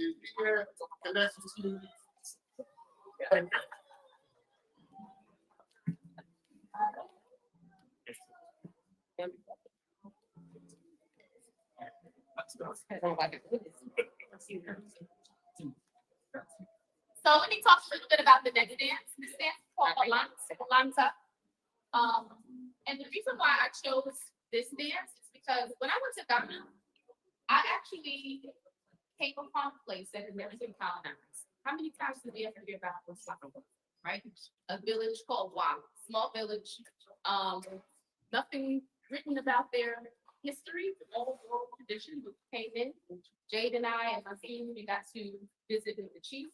is here, connection to. So let me talk a little bit about the next dance. This dance is called Alanta. And the reason why I chose this dance is because when I went to Ghana, I actually came upon a place that had never been colonized. How many times did we ever hear about this? Right? A village called Wa, small village. Nothing written about their history, all oral tradition. We came in, Jade and I and my team, we got to visit with the chief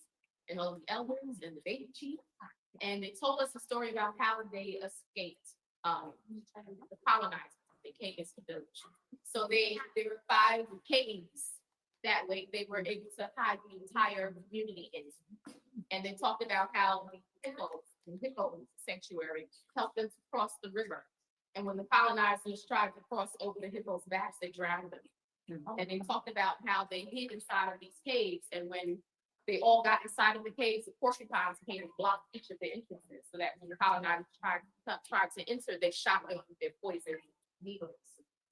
and all the elders and the baby chief. And they told us a story about how they escaped the colonizers. They came into the village. So there were 5 caves that way they were able to hide the entire community in. And they talked about how the Hippo sanctuary helped them to cross the river. And when the colonizers tried to cross over the Hippo's backs, they drowned them. And they talked about how they hid inside of these caves. And when they all got inside of the caves, the porcupines came and blocked each of the entrances so that when the colonizers tried to enter, they shot them with their poison needles.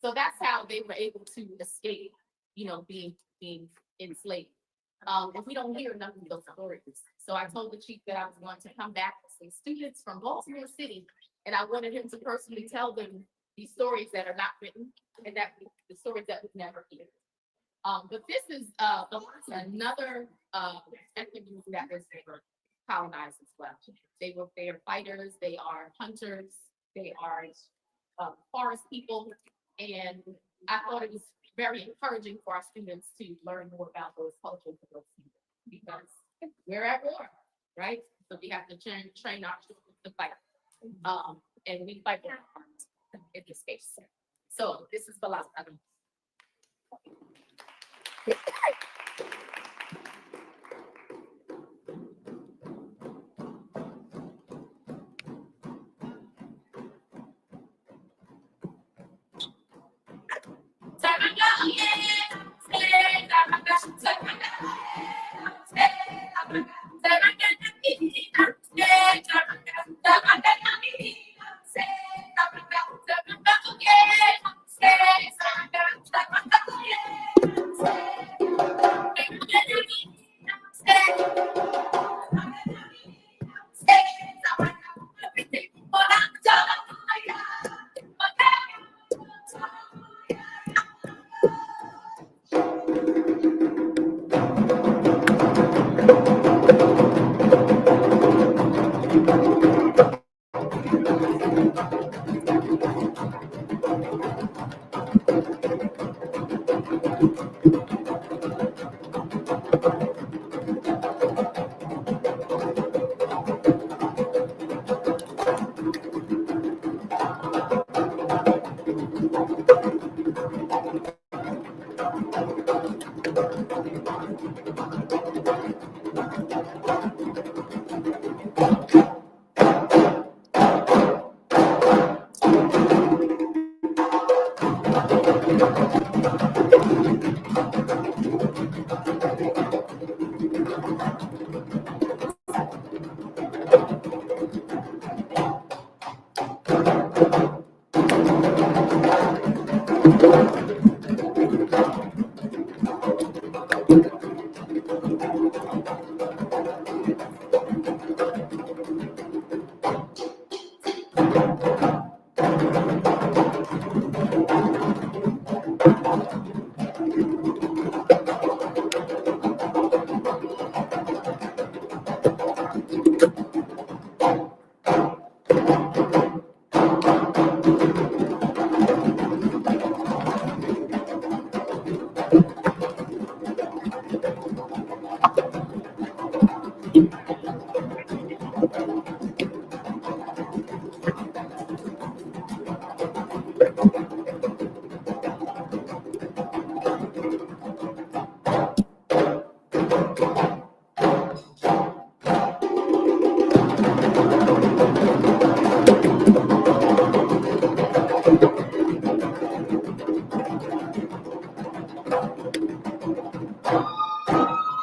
So that's how they were able to escape, being enslaved. And we don't hear enough of those stories. So I told the chief that I was going to come back with some students from Baltimore City, and I wanted him to personally tell them these stories that are not written and that the stories that we've never heard. But this is another ethnic group that was colonized as well. They are fighters, they are hunters, they are forest people, and I thought it was very encouraging for our students to learn more about those cultures of those people because we're at war, right? So we have to train our children to fight, and we fight for our hearts in this space. So this is Balaka.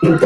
So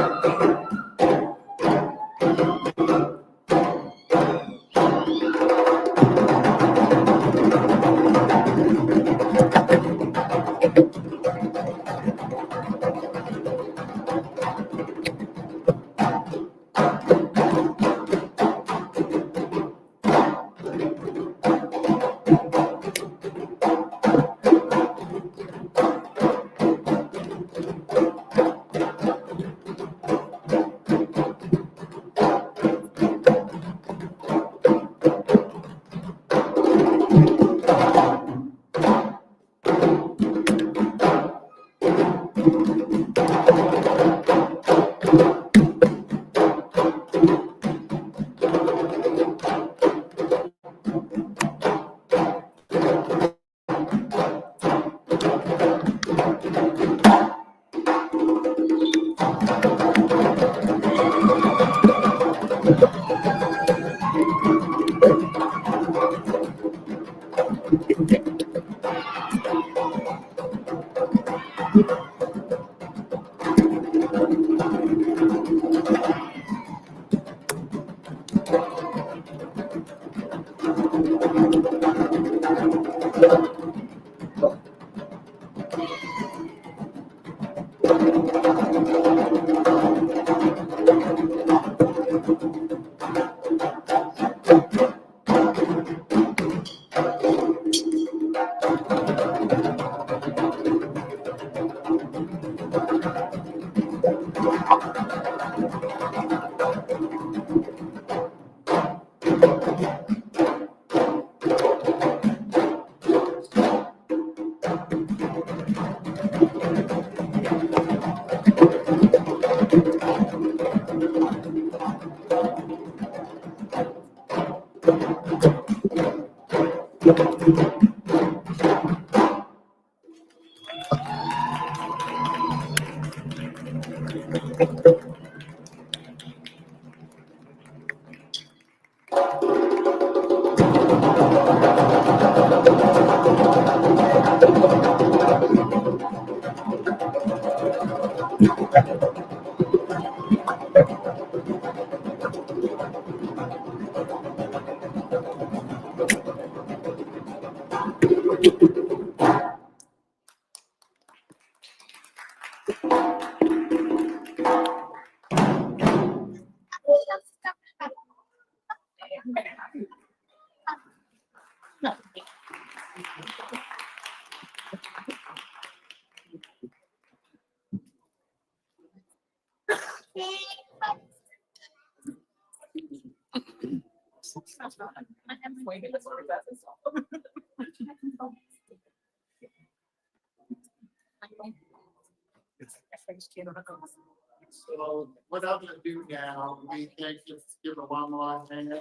what I'm gonna do now, we can just give a one more hand.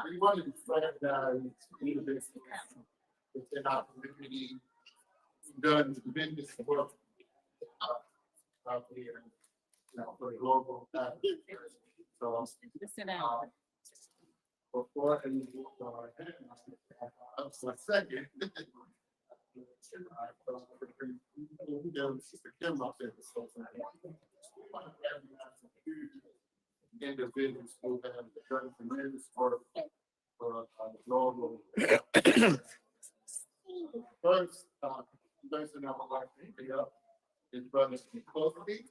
We want to recognize leaders within our community, done tremendous work out here, for the global. So. Before I move on, for a second. Individuals who have done tremendous work for the global. First, person I would like to bring up is Brother Cosby.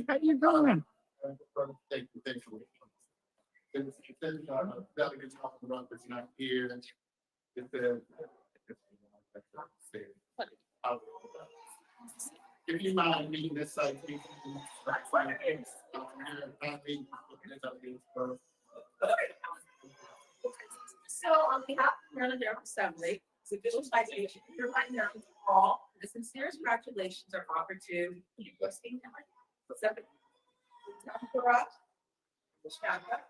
How you doing? Thank you. Delegates off the run, that's not here. It says. If you mind reading this citation. So on behalf of Maryland General Assembly, it's official citation, hereby known to all, the sincerest congratulations are offered to Christine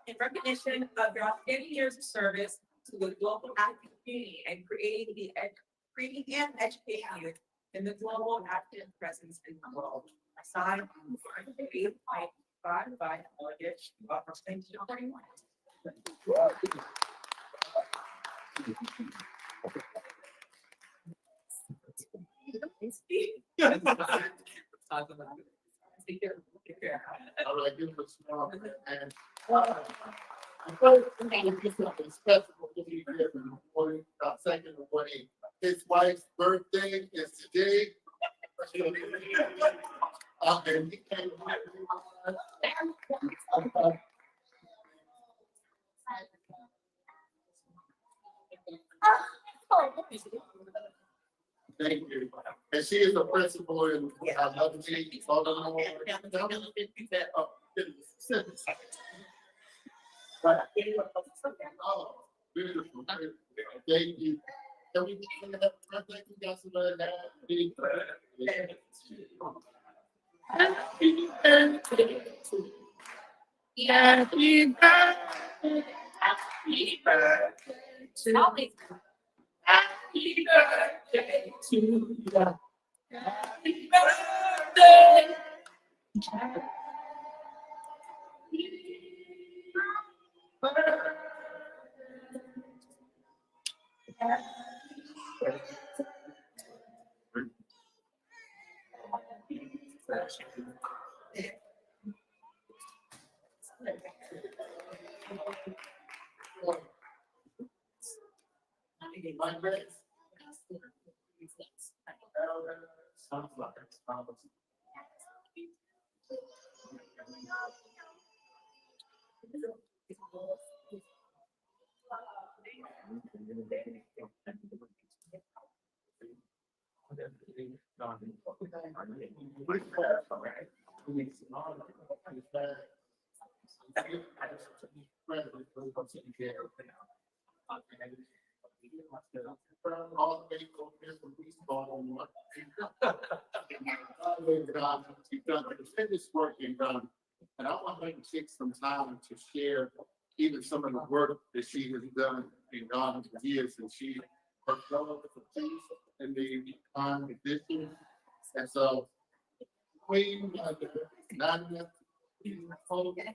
in recognition of your many years of service to the global active community and creating and educating youth in the global active presence in the world. Signed on 5/5 by delegate of St. John 41. All right, give him a small and. Second of what his wife's birthday is today. And he came. Thank you. And she is a principal in another city. Oh, beautiful. Thank you. Can we sing that birthday? We got some of that. Happy birthday to you. Happy birthday. Happy birthday to you. Happy birthday to you. Happy birthday. My grace. Sounds like it's all the way from here from baseball. You've done tremendous work you've done, and I want her to take some time to share even some of the work that she has done in Ghana for years, and she has developed the peace and the condition. And so we not enough hold and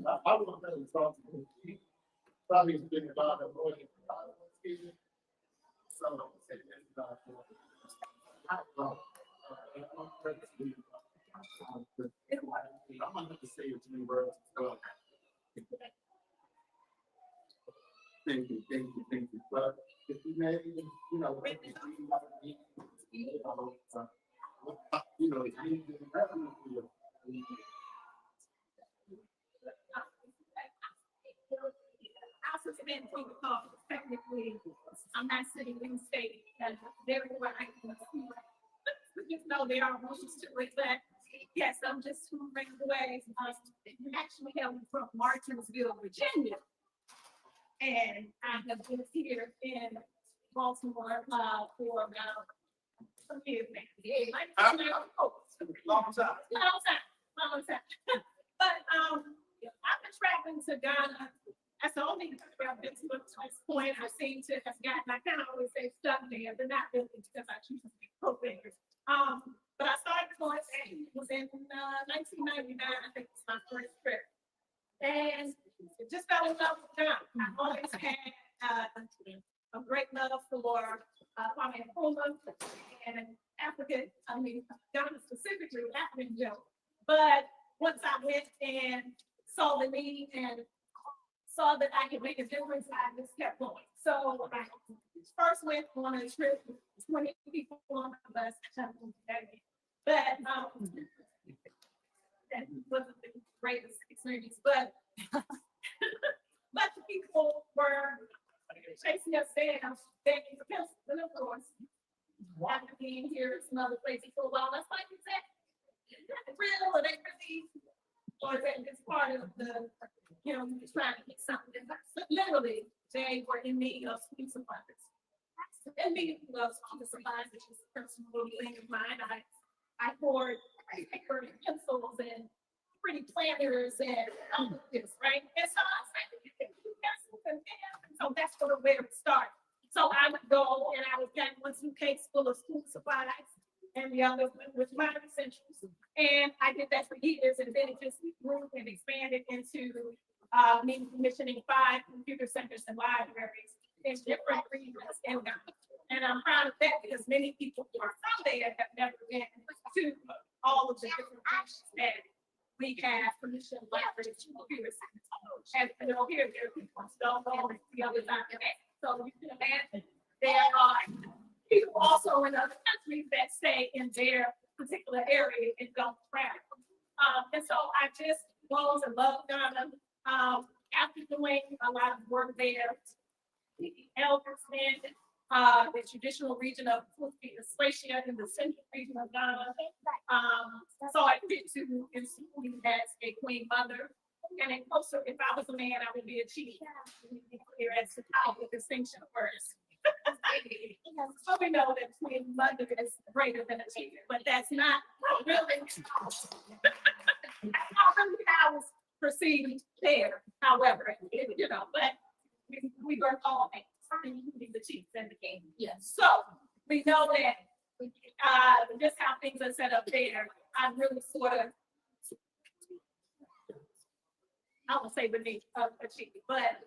I was going to talk to him. Probably been about a lawyer. So, I'm going to say it to me, bro. Thank you. But if you may, you know, technically, I'm not sitting in state, and very well I can see. Just know there are rules to it, but yes, I'm just 2 rings away. Actually held from Martinsville, Virginia. And I have been here in Baltimore for about some years now. Long time. But I've been traveling to Ghana. That's the only country I've been to at this point. I seem to have gotten, I kind of always say stuck there, but not really because I choose to be pro-figures. But I started going, it was in 1999, I think it's my first trip. And just fell in love with Ghana. I always had a great love for Kwame Nkrumah and African, Ghana specifically, African Joe. But once I went and saw the need and saw that I could make a difference, I just kept going. So I first went on a trip to 20 people on the bus. But, that wasn't the greatest experience, but but the people were chasing us down, begging for pencils, and of course, after being here, some other places for a while, that's like, is that real, or they really, or is that just part of the, you know, trying to get something, but literally, they were in need of school supplies. And me, love school supplies, which is a personal little thing of mine, I poured paper and pencils and pretty planners and all of this, right? And so I was like, you can do pencils and pens. So that's sort of where it started. So I would go and I would get one suitcase full of school supplies and the other with my essentials. And I did that for years, and then it just grew and expanded into me commissioning 5 computer centers and libraries in different regions in Ghana. And I'm proud of that because many people who are from there have never been to all of the different regions that we have commissioned libraries, computer centers. And you know, here people don't know the other side of that. So you can imagine there are people also in other countries that stay in their particular area and don't travel. And so I just rose and loved Ghana. After doing a lot of work there, the elders in the traditional region of Australia in the central region of Ghana. So I did to institute as a queen mother. And then also, if I was a man, I would be a chief. Here at the top with distinction first. So we know that queen mother is greater than a chief, but that's not really how I was perceived there. However, you know, but we were all the chiefs and the king. Yes. So we know that just how things are set up there, I'm really sort of, I won't say beneath a chief, but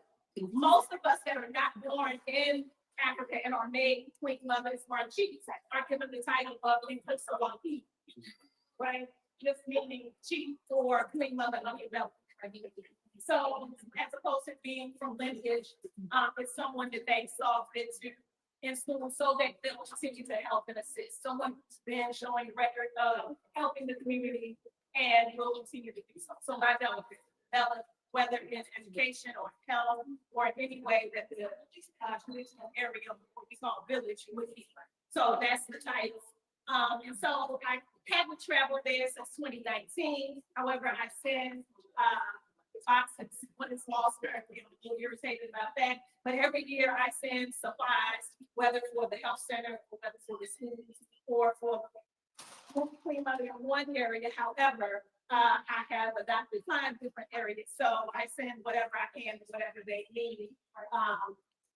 most of us that are not born in Africa and are made queen mothers or chiefs are given the title of Inkwesawaki, right? Just meaning chief or queen mother of your belt. So as opposed to being from lineage, it's someone that they saw fit to in school so that they'll continue to help and assist. Someone who's been showing record of helping the community and will continue to do so. So I develop whether it's education or health or any way that the traditional area of what we call village would be. So that's the title. And so I haven't traveled there since 2019. However, I send boxes when it's small spirit, you know, a little irritated about that. But every year I send supplies, whether for the health center or whether for the schools or for Queen Mother in one area. However, I have adopted 5 different areas. So I send whatever I can to whatever they need.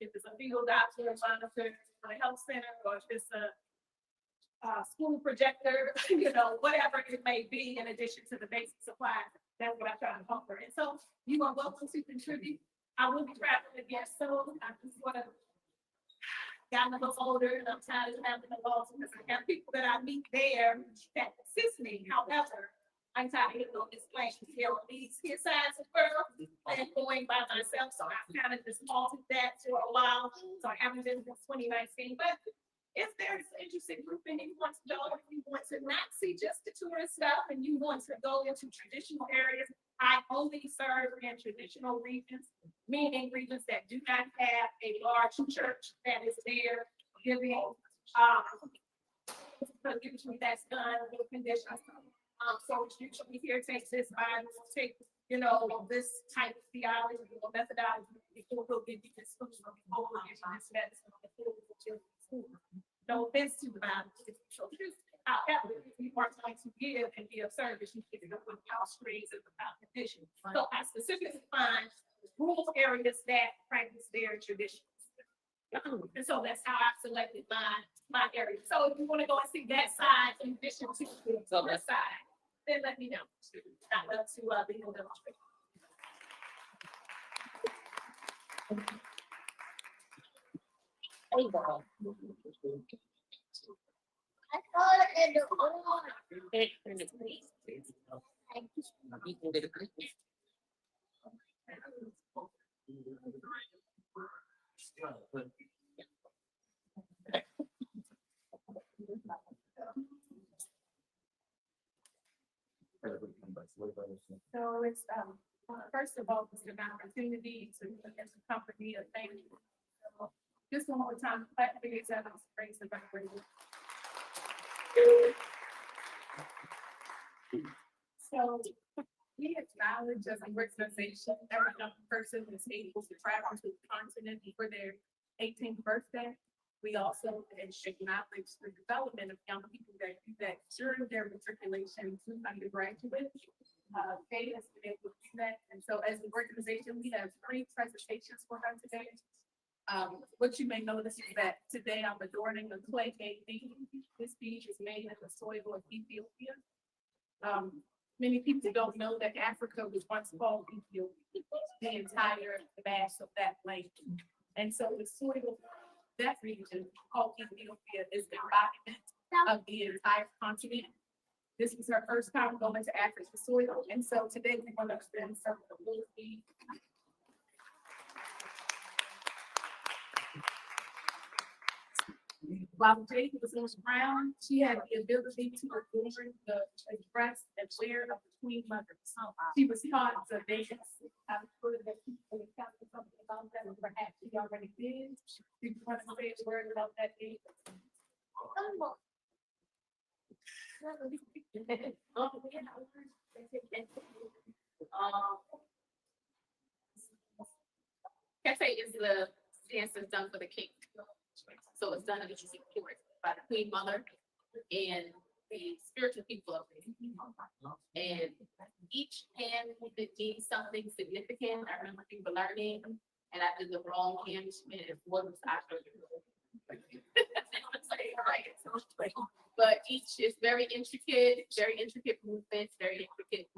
If it's a field doctor, monitor, a health center, or if it's a school projector, you know, whatever it may be, in addition to the basic supplies, that's what I try to offer. And so you are welcome to contribute. I will be traveling again soon. I just want to gotten a little older and I'm tired of having the laws because I have people that I meet there that assist me. However, I'm tired of getting on this plane here on these his sides of the world and going by myself. So I kind of just halted that for a while. So I haven't been since 2019. But if there's an interesting group and you want to go, if you want to not see just the tourist stuff and you want to go into traditional areas, I only serve in traditional regions, meaning regions that do not have a large church that is there giving, usually that's done with conditions. So it's usually here takes this Bible, take, you know, this type of theology or methodology before we'll give you this food or before we'll give you this medicine or before we'll give you this food. No offense to the Bible. However, if you are trying to give and be of service, you can go with house trees and without condition. So I specifically find rural areas that practice their traditions. And so that's how I selected my area. So if you want to go and see that side in addition to the other side, then let me know. I'd love to be able to demonstrate. So it's, first of all, it's an opportunity to look at the company of thank you. So, just one more time, clap for yourselves, praise the Lord. So we acknowledge as an organization, every young person is able to travel to the continent for their 18th birthday. We also acknowledge the development of young people that do that during their matriculation to undergraduate. Kate has been able to do that. And so as an organization, we have 3 presentations for her today. What you may notice is that today I'm adorning a clay gate bead. This bead is made in the soil of Ethiopia. Many people don't know that Africa was once called Ethiopia, the entire mass of that land. And so the soil, that region called Ethiopia is the embodiment of the entire continent. This was her first time going to Africa's soil, and so today we're going to spend some of the movie. While Jade was on the ground, she had the ability to adorn the dress and wear of the Queen Mother. She was taught to dance. I'm sure that people will tell you something about that, and perhaps she already did. Did you want to say a word about that, Jade? Cafe is the dance that's done for the king. So it's done in support by the Queen Mother and the spiritual people of it. And each hand means something significant. I remember people learning, and I did the wrong hand, and it was after. But each is very intricate movements, very intricate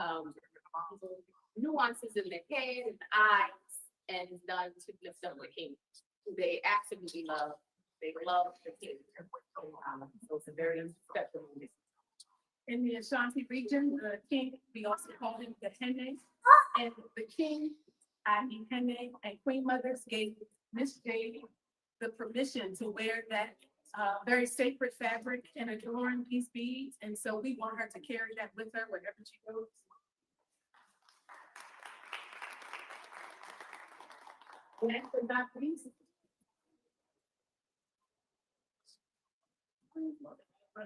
nuances in the head and eyes, and it's done to lift up the king. They absolutely love. They love the king. So it's a very special movie. In the Ashanti region, the king, we also call him the Hene. And the king, I.e. Hene, and Queen Mothers gave Miss Jade the permission to wear that very sacred fabric and adorn these beads. And so we want her to carry that with her wherever she goes. Last but not least,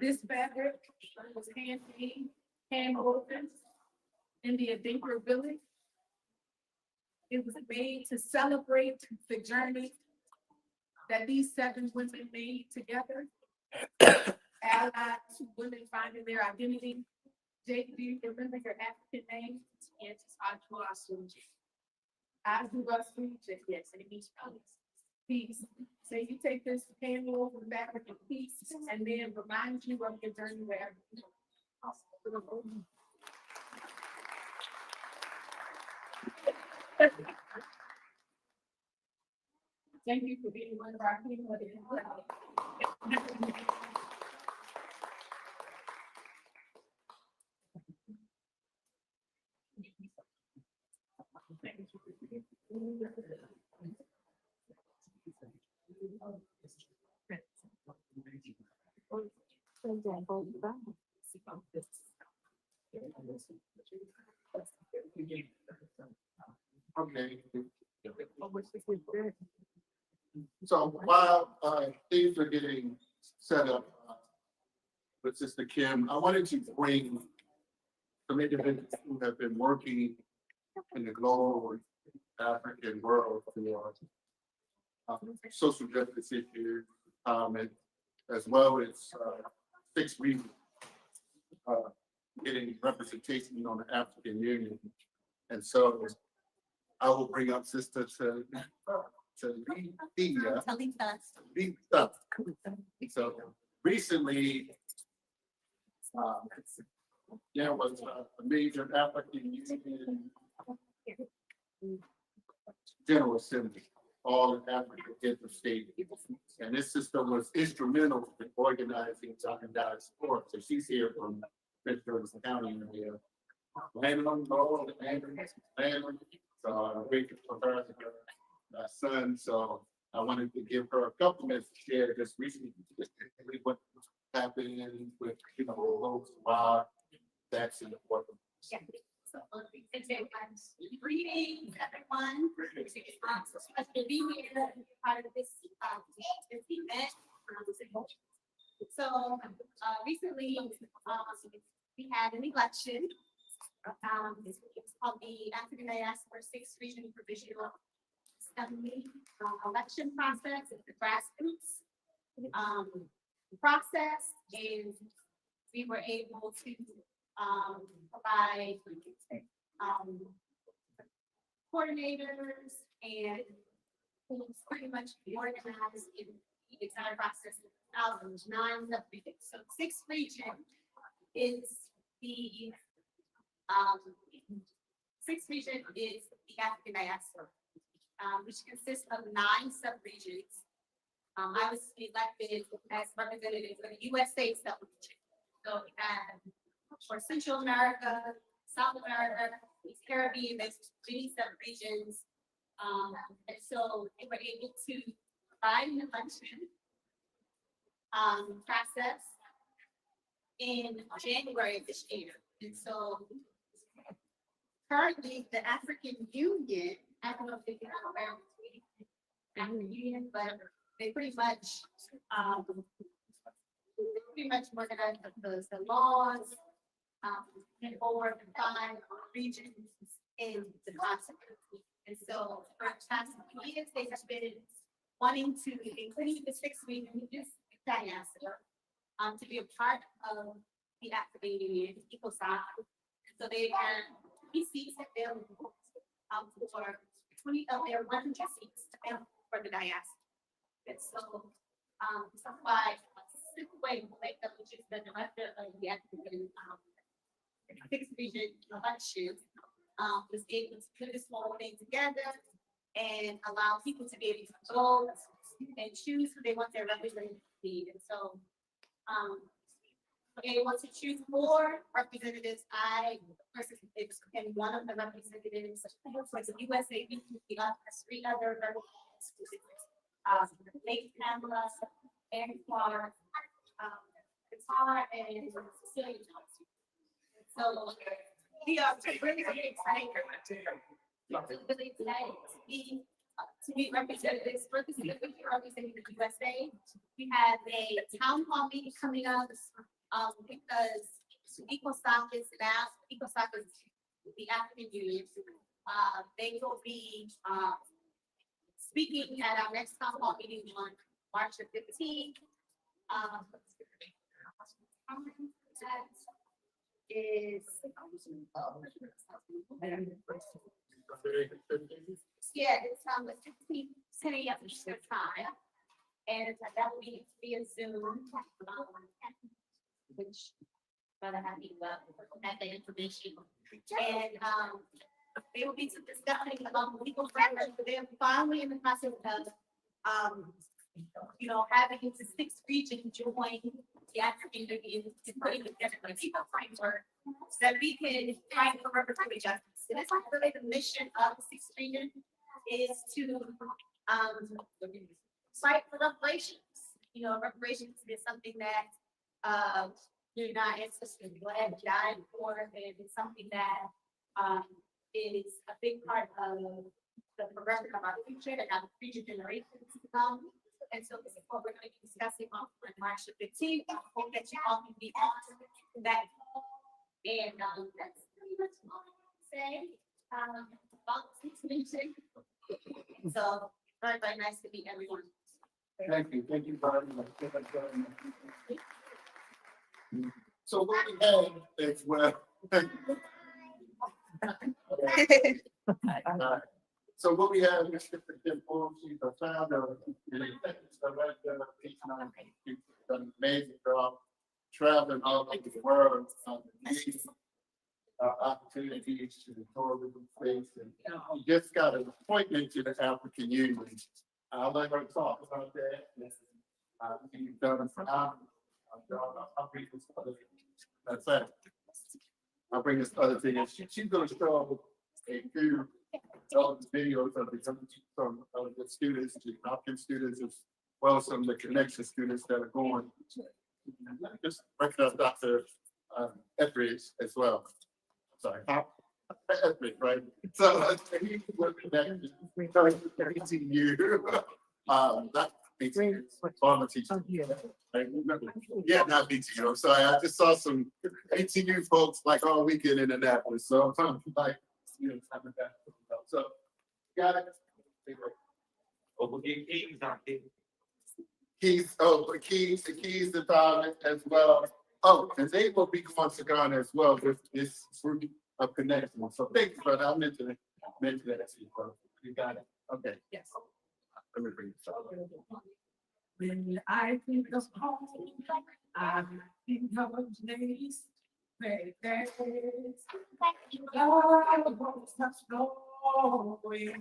this fabric was handmade, hand woven in the Adinkra village. It was made to celebrate the journey that these 7 women made together, allied to women finding their identity. Jake, do you remember your African name? Yes, it's Atuasu. Atuasu, yes, and it means peace. So you take this hand woven fabric of peace and then remind you of your journey wherever you go. Thank you for being one of our people. Okay. So while things are getting set up with Sister Kim, I wanted to bring some individuals who have been working in the global African world for social justice issues, and as well as 6 regions getting representation on the African Union. And so I will bring up Sister Talitha. So recently, there was a major African Union General Assembly, all in Africa, interstate. And this sister was instrumental in organizing Zion diaspora. So she's here from Prince County area. Landon, so I'm grateful for her and her son. So I wanted to give her a couple minutes to share just recently what happened with, folks, Bob, that's important. Yeah. So, greetings, everyone. Especially being here, part of this event. So, recently, we had an election. It's called the African Diaspora Sixth Region Provisional Assembly election process. It's the grassroots process, and we were able to provide coordinators and pretty much organized in the entire process. 2009 subdivision. So sixth region is the sixth region is the African diaspora, which consists of 9 subregions. I was elected as representative for the USA subregion. So we have for Central America, South America, East Caribbean, there's many subregions. And so we were able to provide an election process in January of this year. And so currently the African Union, I don't know if they are aware of the African Union, but they pretty much organize the laws in over 5 regions in the continent. And so for the past few years, they have been wanting to include the 6 regions diaspora to be a part of the African Union, ECOSOC. So they have 20 seats available for 20 of their 100 seats available for the diaspora. And so, by a simple way, which is the director of the African sixth region elections, was able to put this whole thing together and allow people to be able to vote and choose who they want their representative to be. And so, they want to choose 4 representatives. I personally am one of the representatives for the USA. We got 3 other representatives. Lake Pamela, Aaron Clark, Qatar, and Cecilia Johnson. So we are really excited. Really excited to be representatives for the representing the USA. We have a town hall meeting coming up because ECOSOC is now ECOSOC is the African Union. They will be speaking at our next town hall meeting on March the 15th. Is yeah, it's the 15th, 10 a.m. Eastern time, and that will be via Zoom, which rather happy about that the information, and they will be discussing about legal framework. They're finally in the process of having the 6th region join the African Union to put together a legal framework so that we can find for reparatory justice. And that's like really the mission of the 6th region is to fight for reparations. Reparations is something that our ancestors died for, and it's something that is a big part of the progression of our future and our future generations to come. And so this is what we're going to be discussing on March the 15th. I hope that you all can be on that. And that's pretty much all I want to say about this meeting. So very, very nice to meet everyone. Thank you very much. So what we have is so what we have is Kim Paul, she's the founder of the director, she's done an amazing job traveling all over the world, opportunities to the tourism space, and he just got an appointment to the African Union. I'll let her talk about that. He's done I'll bring this other thing. That's it. I'll bring this other thing. She's going to show a few videos of the students, the Hopkins students, as well as some of the connection students that are going. Just recognize Dr. Etheridge as well. sorry. Right, so he was connected, 18 years. That 18 years, former teacher. Right? Yeah, not 18, I'm sorry, I just saw some 18 folks like all weekend in Annapolis, so I'm like, something like that. So, got it. Keys, the Keys Department as well. Oh, and they will be going to Ghana as well with this group of connection. So thank you, brother. I mentioned that to you, bro. You got it. Okay. Yes. Let me bring this up. When I think of home, I think of a place where there's love, such always.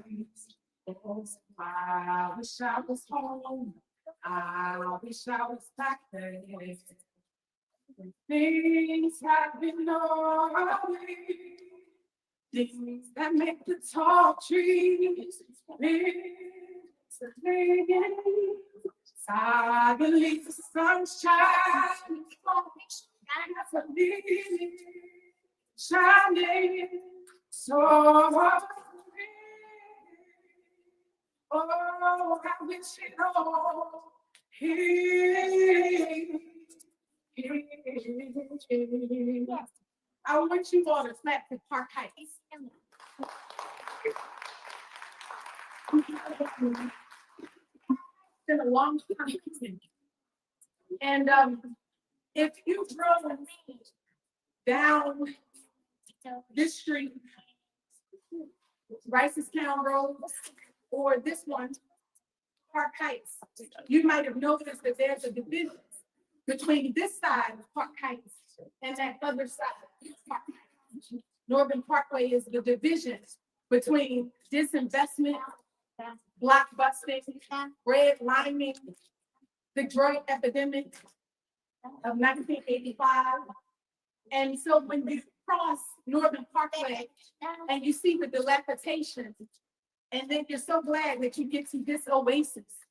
I wish I was home. I wish I was back there. When things have been already, things that make the tall trees suddenly the sunshine shining so bright. Oh, I wish it all here. I want you all to clap for Park Heights. Been a long time. And if you drove down this street, Ricestown Road, or this one, Park Heights, you might have noticed that there's a division between this side of Park Heights and that other side of Park Heights. Northern Parkway is the division between disinvestment, blockbusting, redlining, the drug epidemic of 1985. And so when you cross Northern Parkway and you see the dilapidation, and then you're so glad that you get to this oasis,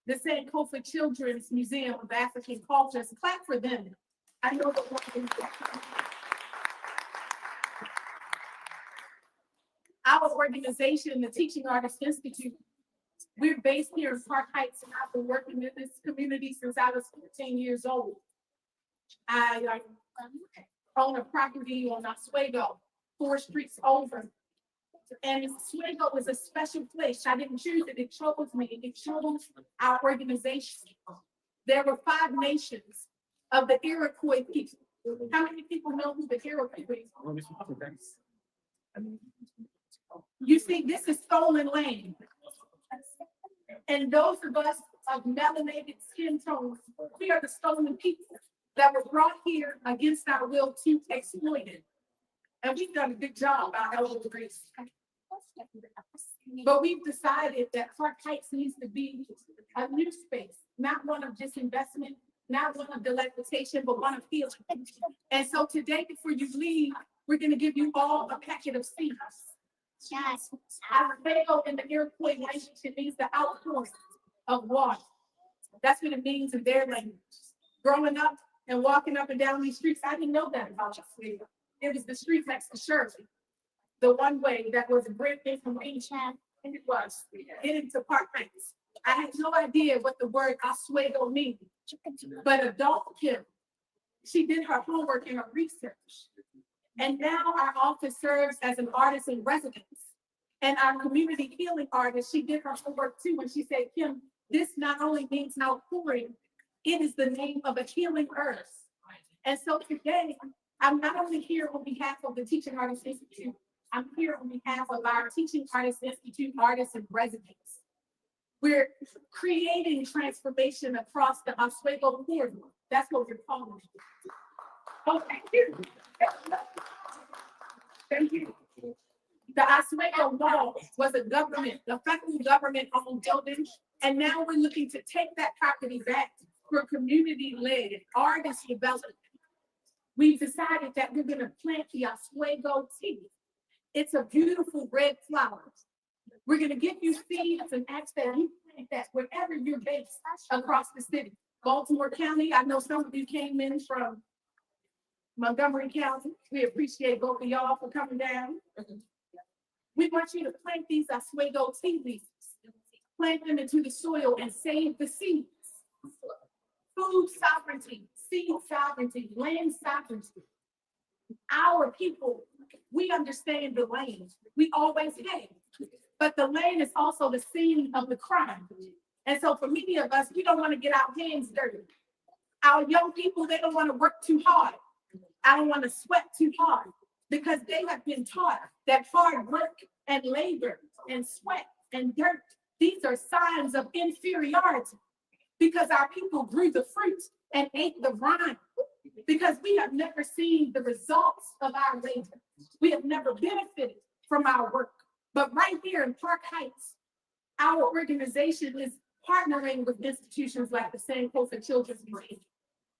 the Sankofa Children's Museum of African Cultures. Clap for them. I know that our organization, the Teaching Artists Institute, we're based here in Park Heights, and I've been working in this community since I was 15 years old. I own a property on Oswego, 4 streets over. And Oswego is a special place. I didn't choose it, it chose me, it chose our organization. There were 5 nations of the Iroquois people. How many people know who the Iroquois are? You see, this is stolen land. And those of us of melanated skin tones, we are the stolen people that were brought here against our will to exploit it. And we've done a good job, our elder race. But we've decided that Park Heights needs to be a new space, not one of disinvestment, not one of dilapidation, but one of healing. And so today, before you leave, we're going to give you all a packet of seeds. Yes. Oswego in the Iroquois language, it means the outpouring of water. That's what it means in their language. Growing up and walking up and down these streets, I didn't know that about Oswego. It was the street next to Shirley. The one way that was a great thing from ancient, and it was getting to Park Heights. I had no idea what the word Oswego means, but adult Kim, she did her homework and her research. And now our office serves as an artist in residence. And our community healing artist, she did her homework too, and she said, Kim, this not only means outpouring, it is the name of a healing earth. And so today, I'm not only here on behalf of the Teaching Artists Institute, I'm here on behalf of our Teaching Artists Institute artists and residents. We're creating transformation across the Oswego corridor. That's what we're calling it. Oh, thank you. Thank you. The Oswego Mall was a government, the federal government-owned building, and now we're looking to take that property back for community-led artist development. We've decided that we're going to plant the Oswego tea. It's a beautiful red flower. We're going to give you seeds and ask that you plant that wherever you're based across the city. Baltimore County, I know some of you came in from Montgomery County. We appreciate both of y'all for coming down. We want you to plant these Oswego tea leaves. Plant them into the soil and save the seeds. Food sovereignty, seed sovereignty, land sovereignty. Our people, we understand the land. We always have. But the land is also the scene of the crime. And so for many of us, we don't want to get our hands dirty. Our young people, they don't want to work too hard. I don't want to sweat too hard because they have been taught that hard work and labor and sweat and dirt, these are signs of inferiority because our people grew the fruit and ate the rind because we have never seen the results of our labor. We have never benefited from our work. But right here in Park Heights, our organization is partnering with institutions like the Sankofa Children's Museum.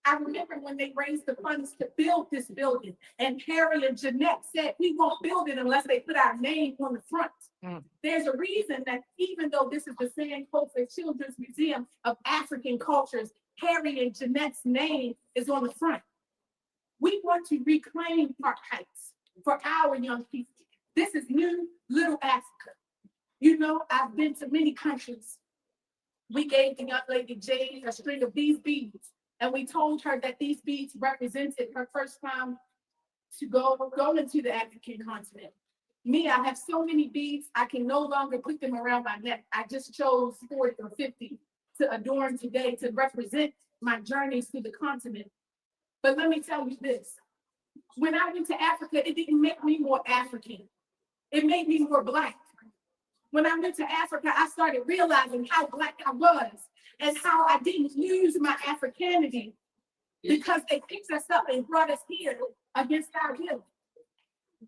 I remember when they raised the funds to build this building, and Harry and Jeanette said, we won't build it unless they put our name on the front. There's a reason that even though this is the Sankofa Children's Museum of African Cultures, Harry and Jeanette's name is on the front. We want to reclaim Park Heights for our young people. This is new little Africa. You know, I've been to many countries. We gave the young lady Jade a string of these beads, and we told her that these beads represented her first time to go into the African continent. Me, I have so many beads, I can no longer put them around my neck. I just chose 40 or 50 to adorn today to represent my journeys through the continent. But let me tell you this, when I went to Africa, it didn't make me more African. It made me more Black. When I went to Africa, I started realizing how Black I was and how I didn't use my Africanity because they picked us up and brought us here against our will.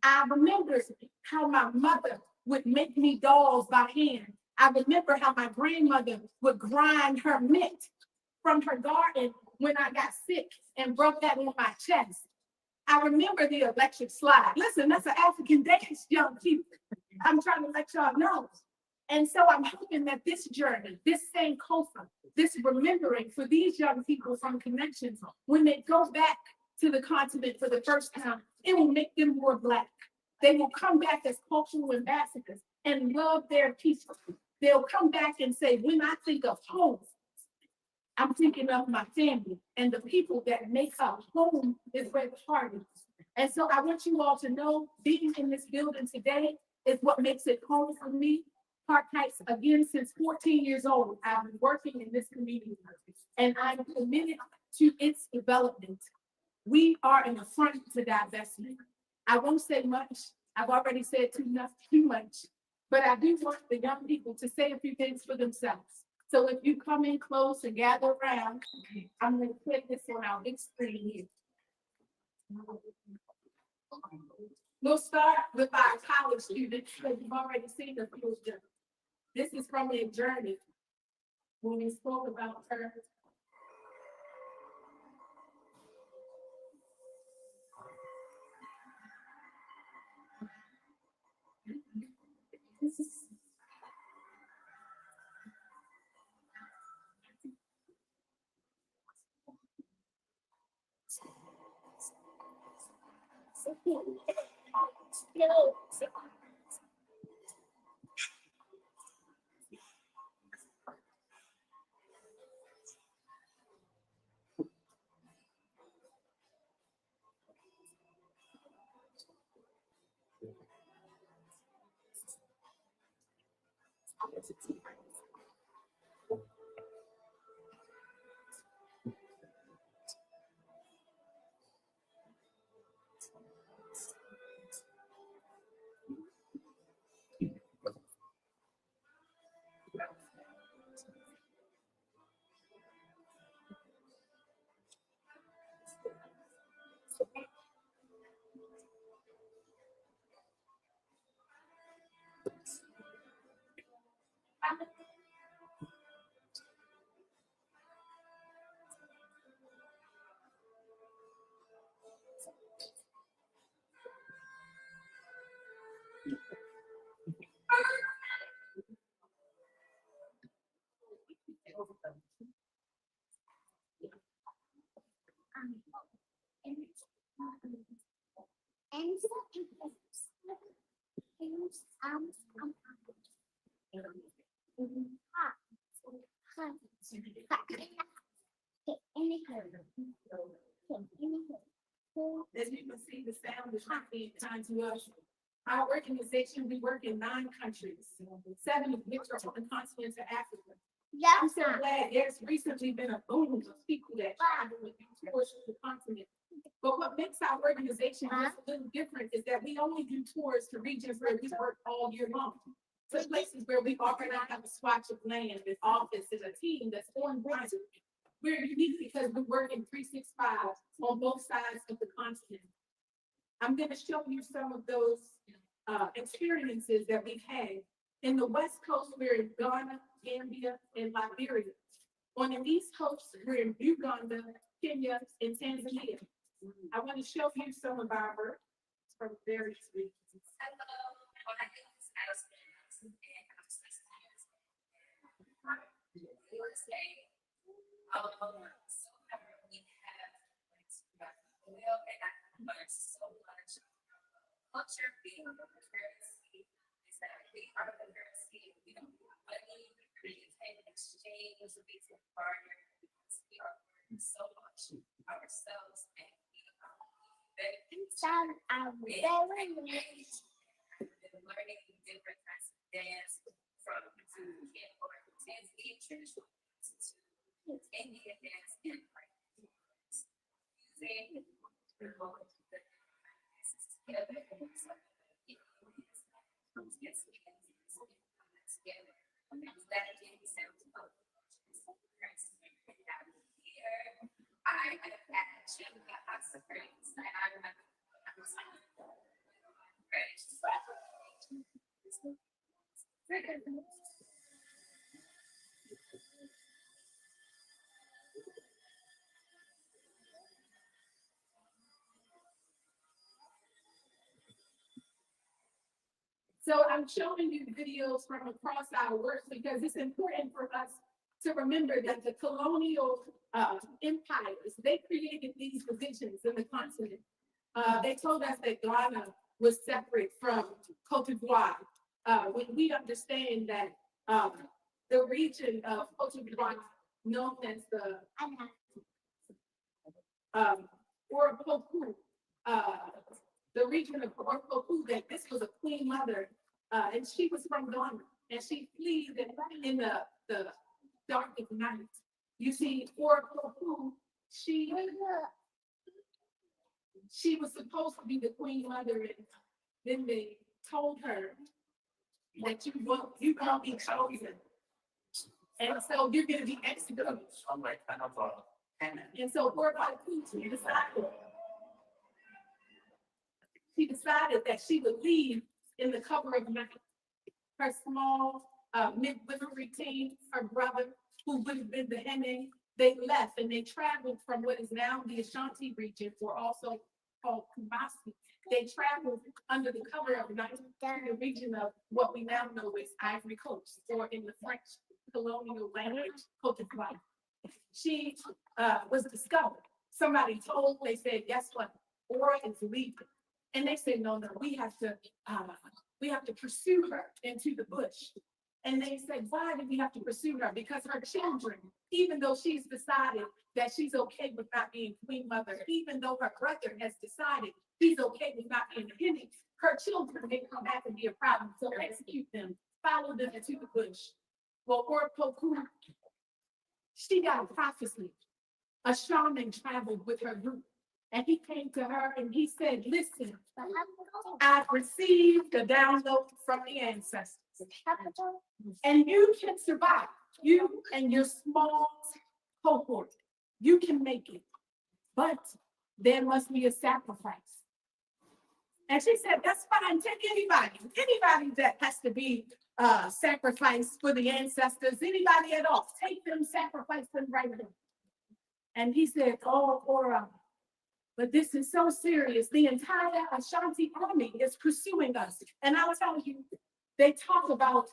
I remember how my mother would make me dolls by hand. I remember how my grandmother would grind her mint from her garden when I got sick and broke that on my chest. I remember the electric slide. Listen, that's an African dance, young people. I'm trying to let y'all know. And so I'm hoping that this journey, this Sankofa, this remembering for these young people from Connections, when they go back to the continent for the first time, it will make them more Black. They will come back as cultural ambassadors and love their people. They'll come back and say, when I think of home, I'm thinking of my family and the people that make up home is where the heart is. And so I want you all to know being in this building today is what makes it home for me. Park Heights, again, since 14 years old, I've been working in this community and I'm committed to its development. We are in the front to divestment. I won't say much. I've already said too much, but I do want the young people to say a few things for themselves. So if you come in close and gather around, I'm going to put this on our big screen here. We'll start with our college students, because you've already seen the few of them. This is from their journey when we spoke about her. This is As you can see, the sound is not being kind to us. Our organization, we work in 9 countries, 7 of which are on the continent of Africa. I'm so glad there's recently been a boom of people that travel with tours to the continent. But what makes our organization just a little different is that we only do tours to regions where we work all year long. To places where we already have a swatch of land, an office, and a team that's on ground. We're unique because we work in 365 on both sides of the continent. I'm gonna show you some of those experiences that we've had. In the West Coast, we're in Ghana, Gambia, and Liberia. On the East Coast, we're in Uganda, Kenya, and Tanzania. I want to show you some of our work from various regions. Culture being currency is that we are the currency, we don't have money, we can exchange, we can barter, because we are learning so much ourselves and we are very learning different kinds of dance from African or Tanzanian tradition to Indian dance and like using together. I actually got surprised. So I'm showing you videos from across our work because it's important for us to remember that the colonial empires, they created these divisions in the continent. They told us that Ghana was separate from Cote d'Ivoire. When we understand that the region of Cote d'Ivoire, known as the Oropoku, the region of Oropoku, that this was a queen mother, and she was from Ghana, and she fled in the dark of night. You see, Oropoku, she was supposed to be the queen mother, and then they told her that you won't be chosen. And so you're gonna be executed. I'm like, kind of And so Oropoku, she decided that she would leave in the cover of night. Her small midwifery team, her brother, who would have been the Hene, they left and they traveled from what is now the Ashanti region, or also called Kumasi. They traveled under the cover of night to the region of what we now know as Ivory Coast, or in the French colonial language, Cote d'Ivoire. She was discovered. Somebody told, they said, guess what? Ora is leaving. And they said, no, we have to pursue her into the bush. And they said, why do we have to pursue her? Because her children, even though she's decided that she's okay with not being queen mother, even though her brother has decided he's okay with not being a Hene, her children may come back and be a problem. So execute them, follow them into the bush. Well, Oropoku, she got a prophecy. A shaman traveled with her group. And he came to her and he said, listen, I've received a download from the ancestors. And you can survive. You and your small cohort, you can make it. But there must be a sacrifice. And she said, that's fine, take anybody that has to be sacrificed for the ancestors, anybody at all, take them, sacrifice them right now. And he said, oh, Ora, but this is so serious. The entire Ashanti army is pursuing us. And I'll tell you, they talk about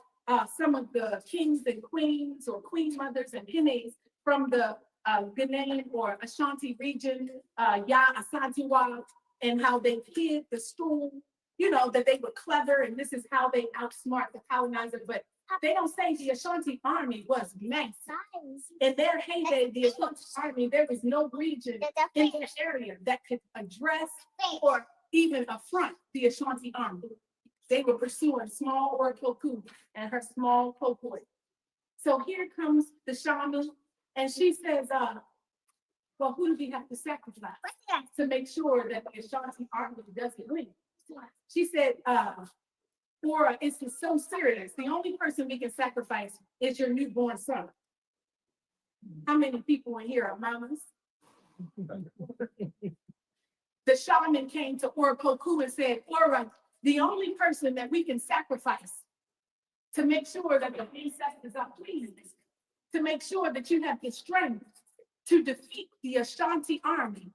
some of the kings and queens or queen mothers and Henes from the Ghanaian or Ashanti region, Ya Asantewaa, and how they hid the stool, you know, that they were clever and this is how they outsmart the colonizer. But They don't say the Ashanti army was massive. In their heyday, the Ashanti army, there was no region in this area that could address or even affront the Ashanti army. They were pursuing small Orkoku and her small cohort. So here comes the shaman, and she says, well, who do we have to sacrifice to make sure that the Ashanti army doesn't win? She said, Laura, it's so serious. The only person we can sacrifice is your newborn son. How many people in here are mamas? The shaman came to Orkoku and said, Laura, the only person that we can sacrifice to make sure that the ancestors are pleased, to make sure that you have the strength to defeat the Ashanti army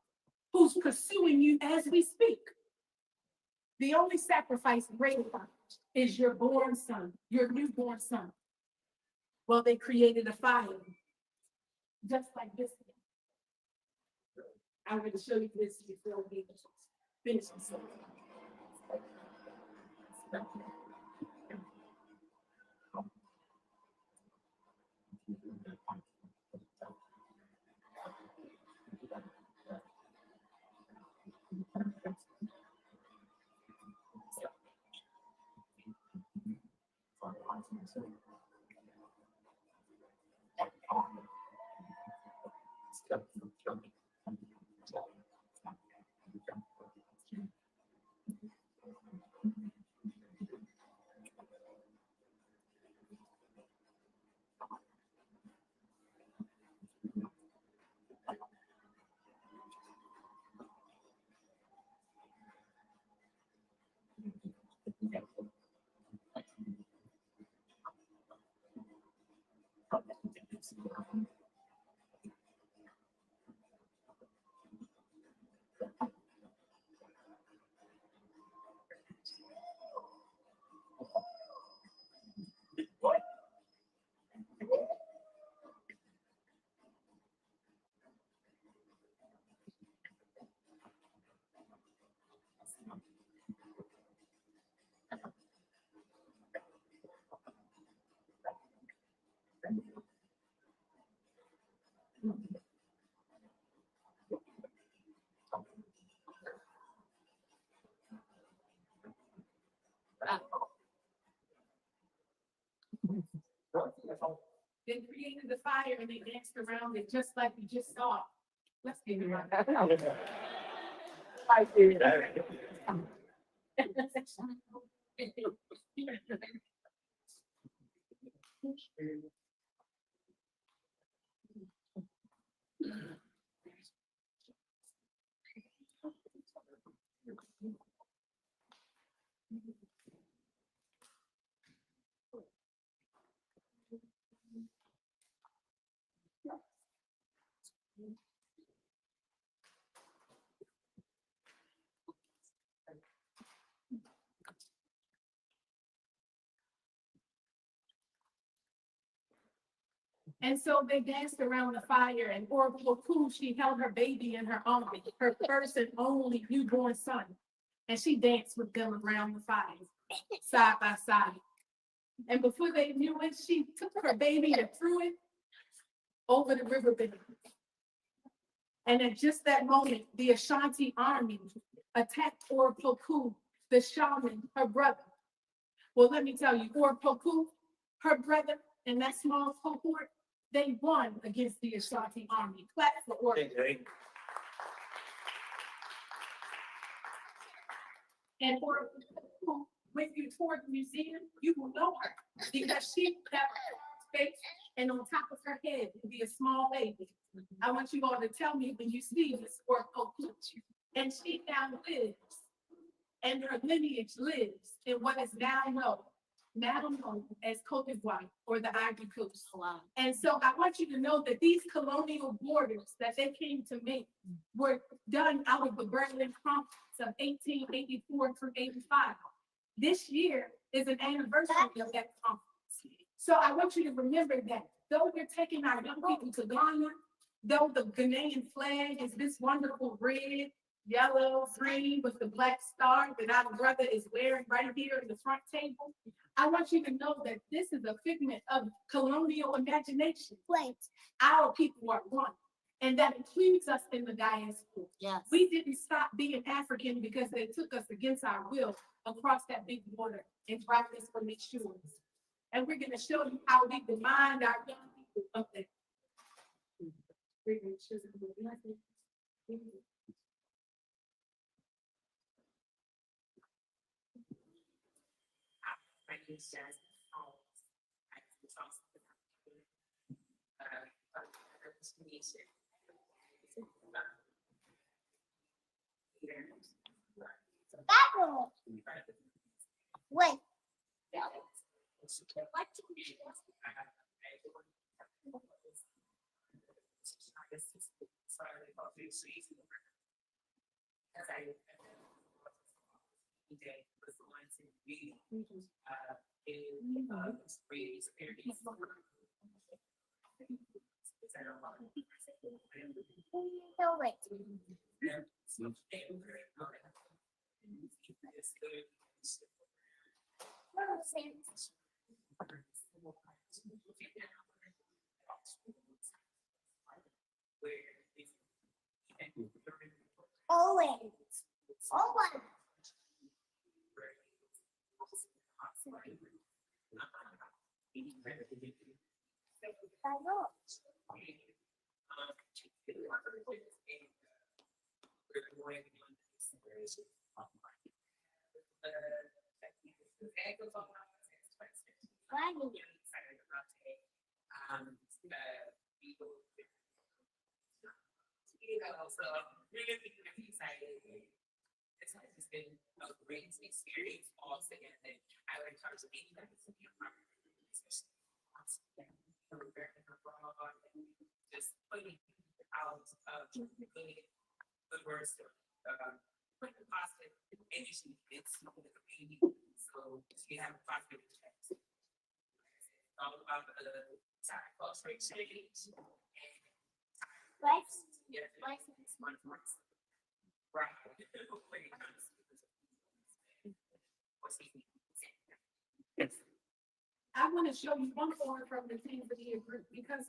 who's pursuing you as we speak. The only sacrifice greater is your born son, your newborn son. Well, they created a fire just like this. I'm going to show you this before we finish this. They created the fire and they danced around it just like we just saw. Let's give it right. And so they danced around the fire, and Orkoku, she held her baby in her arms, her first and only newborn son. And she danced with them around the fire, side by side. And before they knew it, she took her baby and threw it over the riverbed. And at just that moment, the Ashanti army attacked Orkoku, the shaman, her brother. Well, let me tell you, Orkoku, her brother, and that small cohort, they won against the Ashanti army. Clap for Orkoku. And Orkoku, when you tour the museum, you will know her because she has a face, and on top of her head will be a small baby. I want you all to tell me when you see this Orkoku. And she now lives, and her lineage lives in what is now known as Côte d'Ivoire, or the Ivory Coast. Wow. And so I want you to know that these colonial borders that they came to make were done out of the Berlin Conference of 1884 through 85. This year is an anniversary of that conference. So I want you to remember that though we're taking our young people to Ghana, though the Ghanaian flag is this wonderful red, yellow, green with the black star that our brother is wearing right here in the front table. I want you to know that this is a figment of colonial imagination. Wait. Our people are one, and that includes us in the diaspora. Yes. We didn't stop being African because they took us against our will across that big water and dragged us from its shores. And we're gonna show you how we remind our young people of that. My name is Jasmine Holmes. I was also communication. Wait. As I was the ones in reading, reading experience. So wait. Always. Always. I know. Why? So really excited. It's just been a great experience all together. I would encourage anybody to be a part of it. Just putting out really good words to put the positive energy into the community. So you have a positive impact. It's all about the time culture exchange. Life. Yeah, it's one of us. Right. I want to show you one more from the Tanzania group because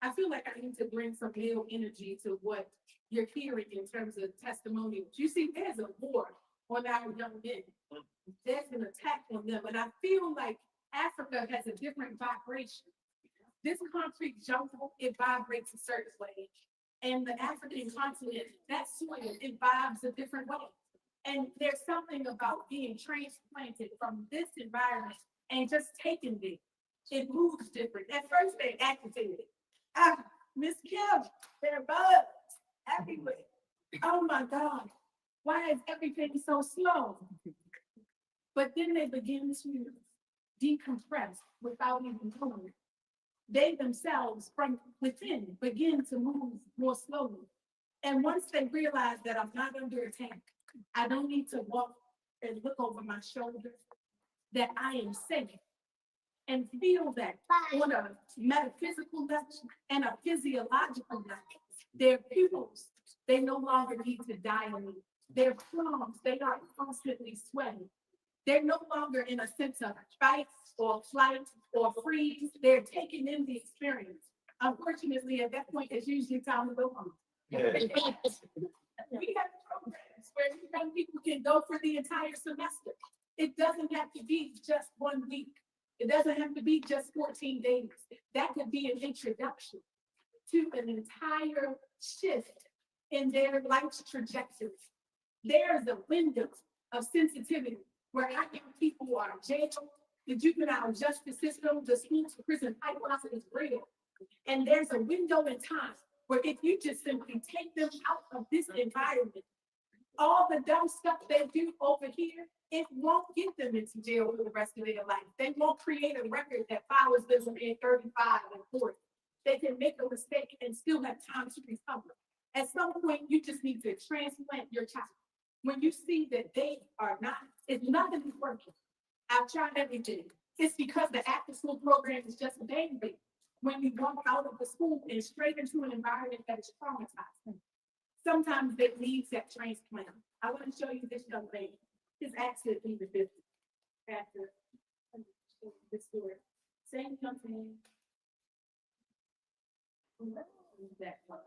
I feel like I need to bring some male energy to what you're hearing in terms of testimonials. You see, there's a war on our young men. There's an attack on them, and I feel like Africa has a different vibration. This concrete jungle, it vibrates a certain way. And the African continent, that soil, it vibes a different way. And there's something about being transplanted from this environment and just taking it. It moves different. At first, they activated. Miss Kim, there are bugs everywhere. Oh my God, why is everything so slow? But then they begin to decompress without even knowing it. They themselves from within begin to move more slowly. And once they realize that I'm not under attack, I don't need to walk and look over my shoulder, that I am safe, and feel that on a metaphysical level and a physiological level, their pupils, they no longer need to dilate. Their palms, they are constantly sweating. They're no longer in a sense of fight or flight or freeze. They're taking in the experience. Unfortunately, at that point, it's usually time to go home. We have programs where young people can go for the entire semester. It doesn't have to be just 1 week. It doesn't have to be just 14 days. That could be an introduction to an entire shift in their life's trajectory. There's a window of sensitivity where our young people are jailed, the juvenile justice system, the school to prison pipeline is real. And there's a window in time where if you just simply take them out of this environment, all the dumb stuff they do over here, it won't get them into jail for the rest of their life. They won't create a record that follows them in 35 and 40. They can make a mistake and still have time to recover. At some point, you just need to transplant your child. When you see that they are not, if nothing is working, I've tried everything. It's because the after school program is just baby. When you walk out of the school and straight into an environment that is traumatizing. sometimes it needs that transplant. I want to show you this young lady. His accident even did after this story. Same company. That one.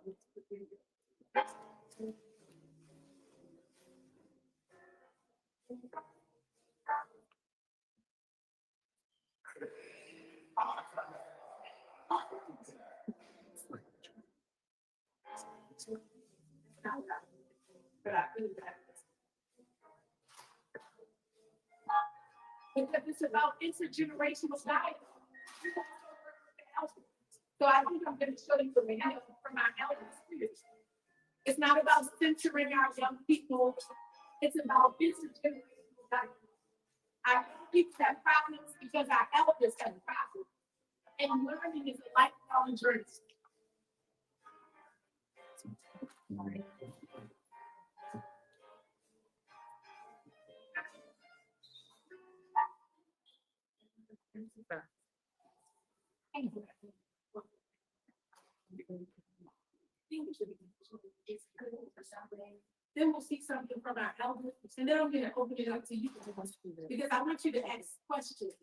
But I really got this. Because it's about intergenerational diet. So I think I'm gonna show you from my elders. It's not about censoring our young people. It's about intergenerational diet. Our young people have problems because our elders have problems. And learning is a lifelong journey. Then we'll see something from our elders, and then I'm gonna open it up to you. Because I want you to ask questions.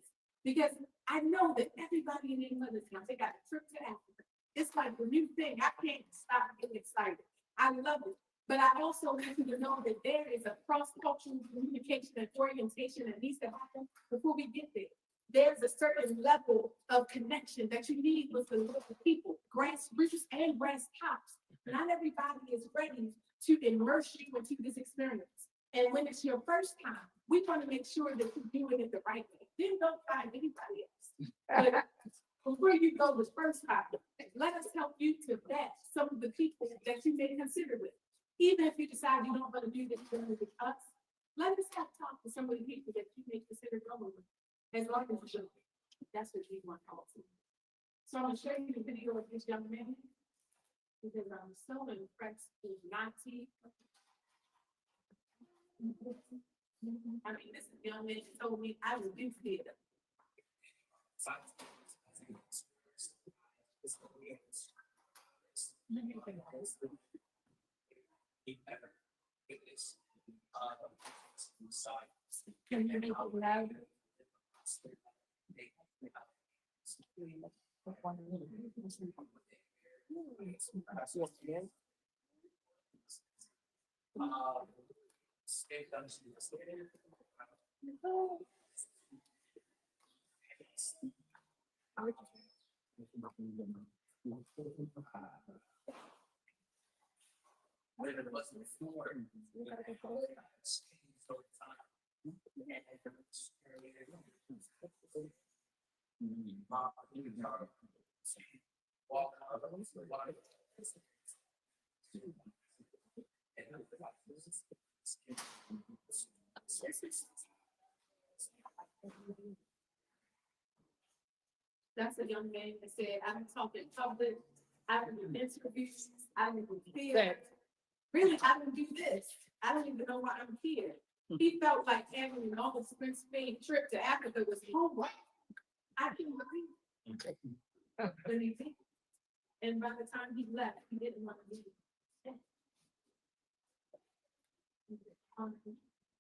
Because I know that everybody in England is gonna take out a trip to Africa. It's like a new thing. I can't stop getting excited. I love it. But I also want you to know that there is a cross-cultural communication and orientation that needs to happen before we get there. There's a certain level of connection that you need with the local people, grassroots and grass tops. Not everybody is ready to immerse you into this experience. And when it's your first time, we want to make sure that you're doing it the right way. Then don't find anybody else. But before you go the first time, let us help you to vet some of the people that you may consider with. Even if you decide you don't want to do this journey with us, let us have talk to some of the people that you may consider going with. As long as you, that's what we want also. So I'm gonna show you the video of this young man. Because I'm so impressed with Nati. I mean, this young man told me I would do theater. Can you make it louder? That's a young man that said, I don't talk in public, I don't do interviews, I don't do theater. Really, I don't do this. I don't even know why I'm here. He felt like having an almost Spain trip to Africa was homework. I didn't believe it. But he did. And by the time he left, he didn't want to leave.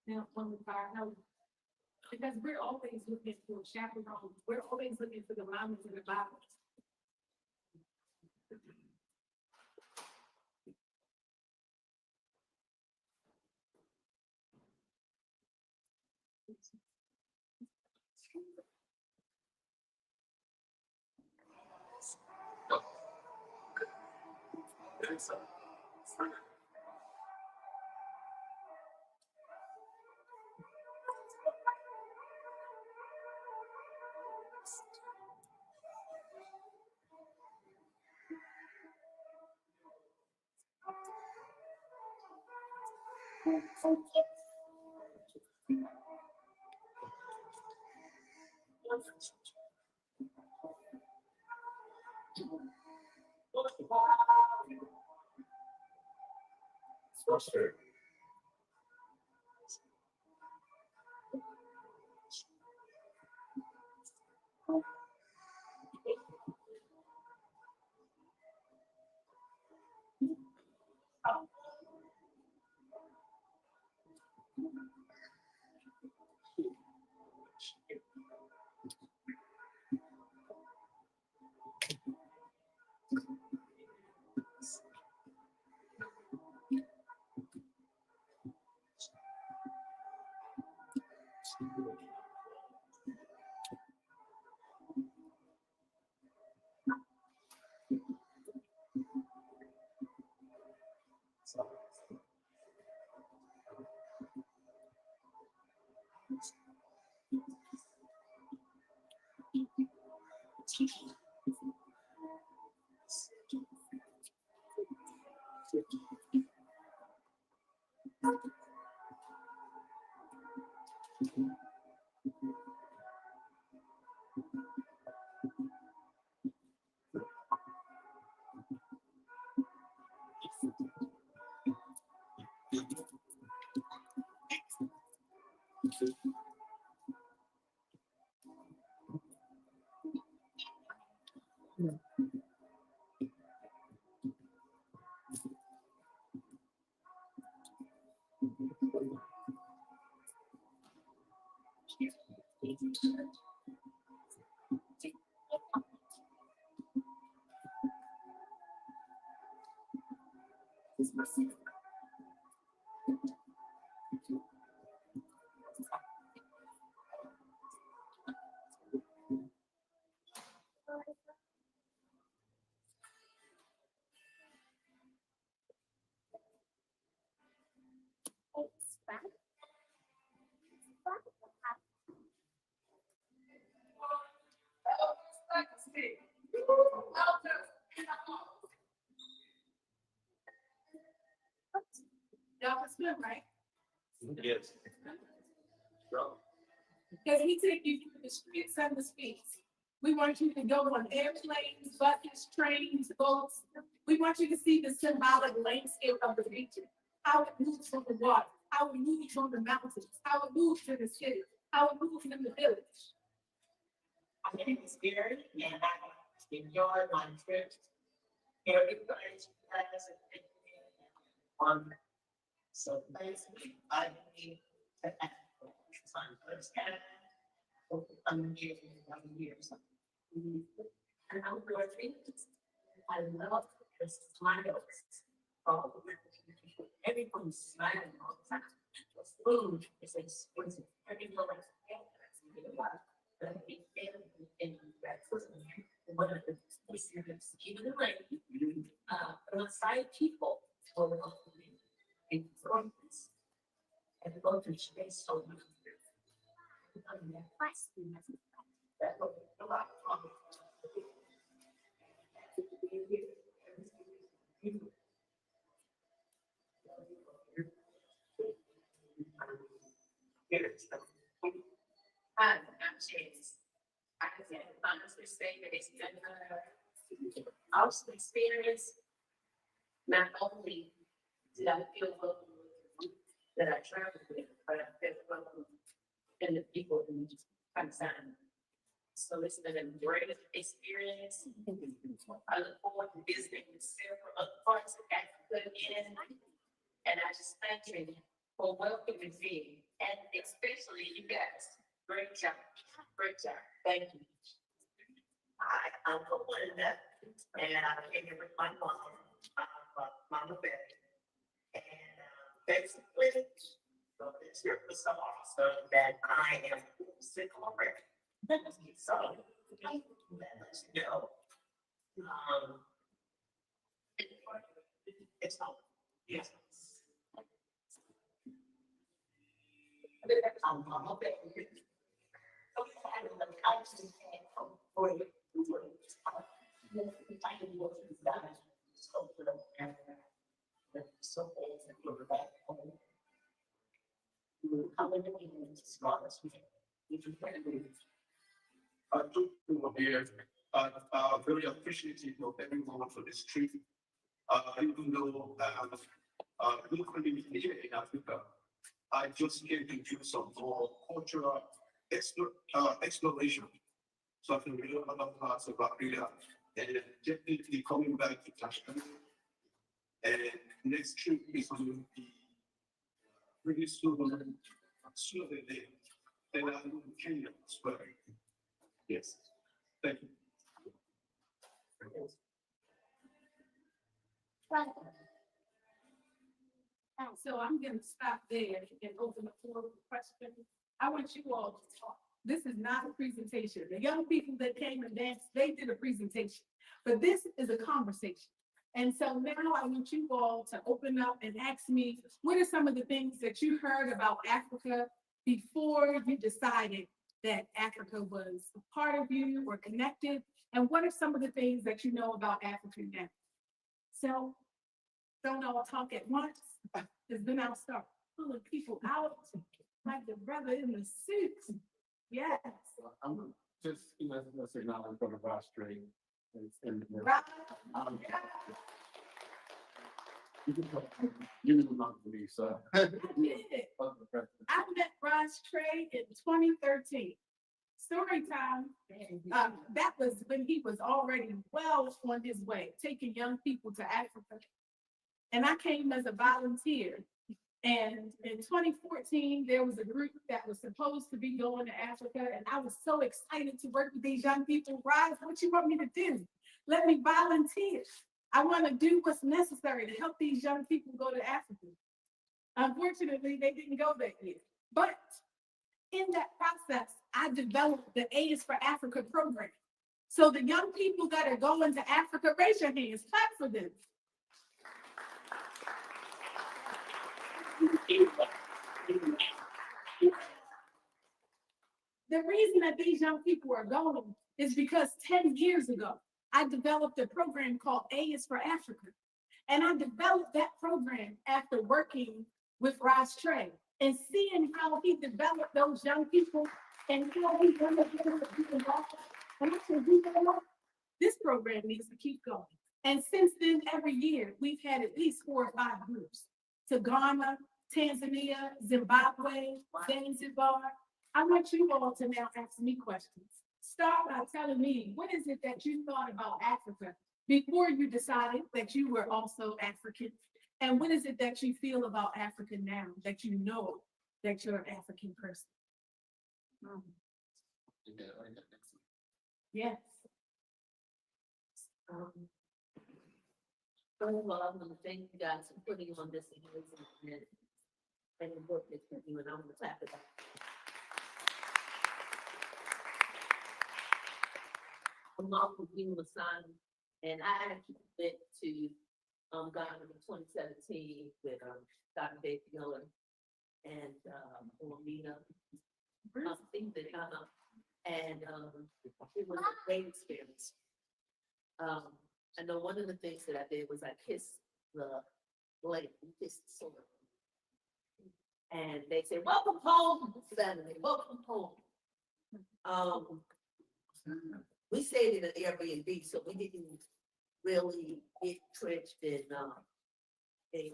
Now, one of our help. Because we're always looking for chaperones. We're always looking for the mamas and the Bibles. Y'all can swim, right? Yes. Because we take you through the streets and the speeds. We want you to go on airplanes, buses, trains, boats. We want you to see the symbolic landscape of the region, how it moves from the water, how it moves from the mountains, how it moves in the city, how it moves in the village. My name is Gary, and I enjoy my trip. Everybody has an on. So basically, I need to act. First time. I'm here for 1 year. And I'm going I love this smiles. Oh, everyone's smiling all the time. The food is expensive. Everyone and breakfast, one of the students, even the rain, outside people, in progress, and go to space so much. That will be a lot of trouble. I'm Chase. I can honestly say that it's been an awesome experience. Not only did I feel welcome that I traveled with, but I felt welcome in the people who kind of signed. So it's been a great experience. I look forward to visiting several other parts of Africa again. And I just thank you for welcoming me, and especially you guys. Great job. Great job. Thank you. I'm Belinda, and I came here with my mom, Mama Betty. And basically, so this year was so awesome that I am sick already. So, that lets you know. It's not, yes. I'm Mama Betty. I do here, very appreciative of everyone for this trip. Even though, we couldn't be here in Africa, I just came to do some more cultural exploration. So I can read other parts of Africa and definitely coming back to Tanzania. And next trip is going to be pretty soon, sooner than later. And I'm in Kenya as well. Yes, thank you. So I'm gonna stop there and open the floor for questions. I want you all to talk. This is not a presentation. The young people that came and danced, they did a presentation. But this is a conversation. And so now I want you all to open up and ask me, what are some of the things that you heard about Africa before you decided that Africa was a part of you or connected? And what are some of the things that you know about Africa now? So don't all talk at once, because then I'll start pulling people out like the brother in the suit. Yes. I'm just, let's acknowledge Brother Ross Strait. Right. You didn't know me, so. I did. I met Ross Trey in 2013. Story time. That was when he was already well on his way, taking young people to Africa. And I came as a volunteer. And in 2014, there was a group that was supposed to be going to Africa. And I was so excited to work with these young people. Ross, what you want me to do? Let me volunteer. I want to do what's necessary to help these young people go to Africa. Unfortunately, they didn't go that year. But in that process, I developed the A is for Africa program. So the young people that are going to Africa, raise your hands, clap for them. The reason that these young people are going is because 10 years ago, I developed a program called A is for Africa. And I developed that program after working with Ross Trey and seeing how he developed those young people and how he wanted them to be involved. And I said, you know what? This program needs to keep going. And since then, every year, we've had at least 4 or 5 groups to Ghana, Tanzania, Zimbabwe, Zanzibar. I want you all to now ask me questions. Start by telling me, what is it that you thought about Africa before you decided that you were also African? And what is it that you feel about Africa now that you know that you're an African person? Yes. First of all, I'm gonna thank you guys for putting on this amazing event and the work that you do, and I'm gonna clap it up. I'm off of being assigned, and I actually went to Ghana in 2017 with Dr. Dave Miller and Omina. Things that Ghana, and it was a great experience. I know one of the things that I did was I kissed the lake, kissed the soil. And they said, welcome home, Saturday, welcome home. We stayed in an Airbnb, so we didn't really get trenched in a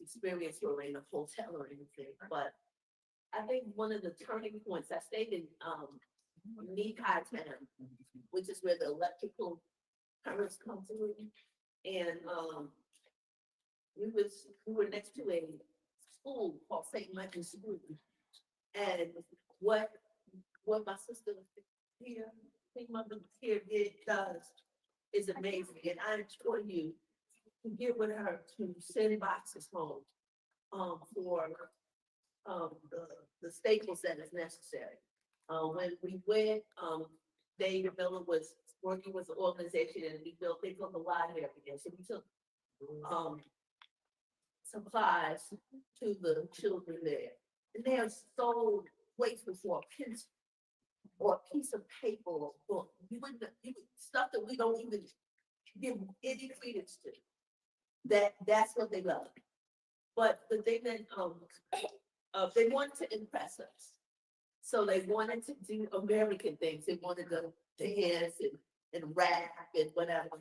experience or in a hotel or anything. But I think one of the turning points, I stayed in Nikai Town, which is where the electrical currents come through. And we were next to a school called St. Michael's School. And what my sister here, St. Mother here does is amazing. And I implore you to get with her to send boxes home for the staples that is necessary. When we went, David Miller was working with the organization and they built a library again. So we took supplies to the children there. And they are so grateful for a pencil or a piece of paper or a book. Stuff that we don't even give any credence to. That's what they love. But the thing that they wanted to impress us. So they wanted to do American things. They wanted to dance and rap and whatever.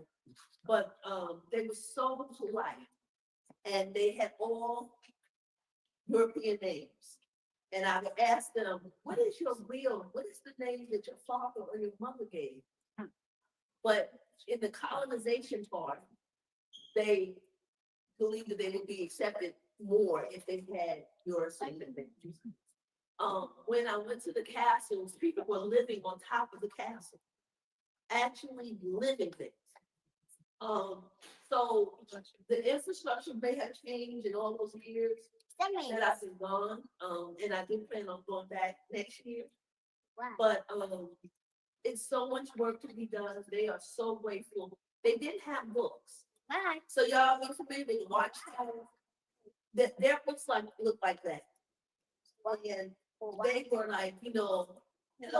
But they were so polite. And they had all European names. And I would ask them, what is the name that your father or your mother gave? But in the colonization part, they believed that they would be accepted more if they had your second name. When I went to the castles, people were living on top of the castle, actually living there. So the infrastructure may have changed in all those years that I've been gone, and I do plan on going back next year. Wow. But it's so much work to be done. They are so grateful. They didn't have books. Bye. So y'all be familiar, watch how that look like that. And they were like, hello,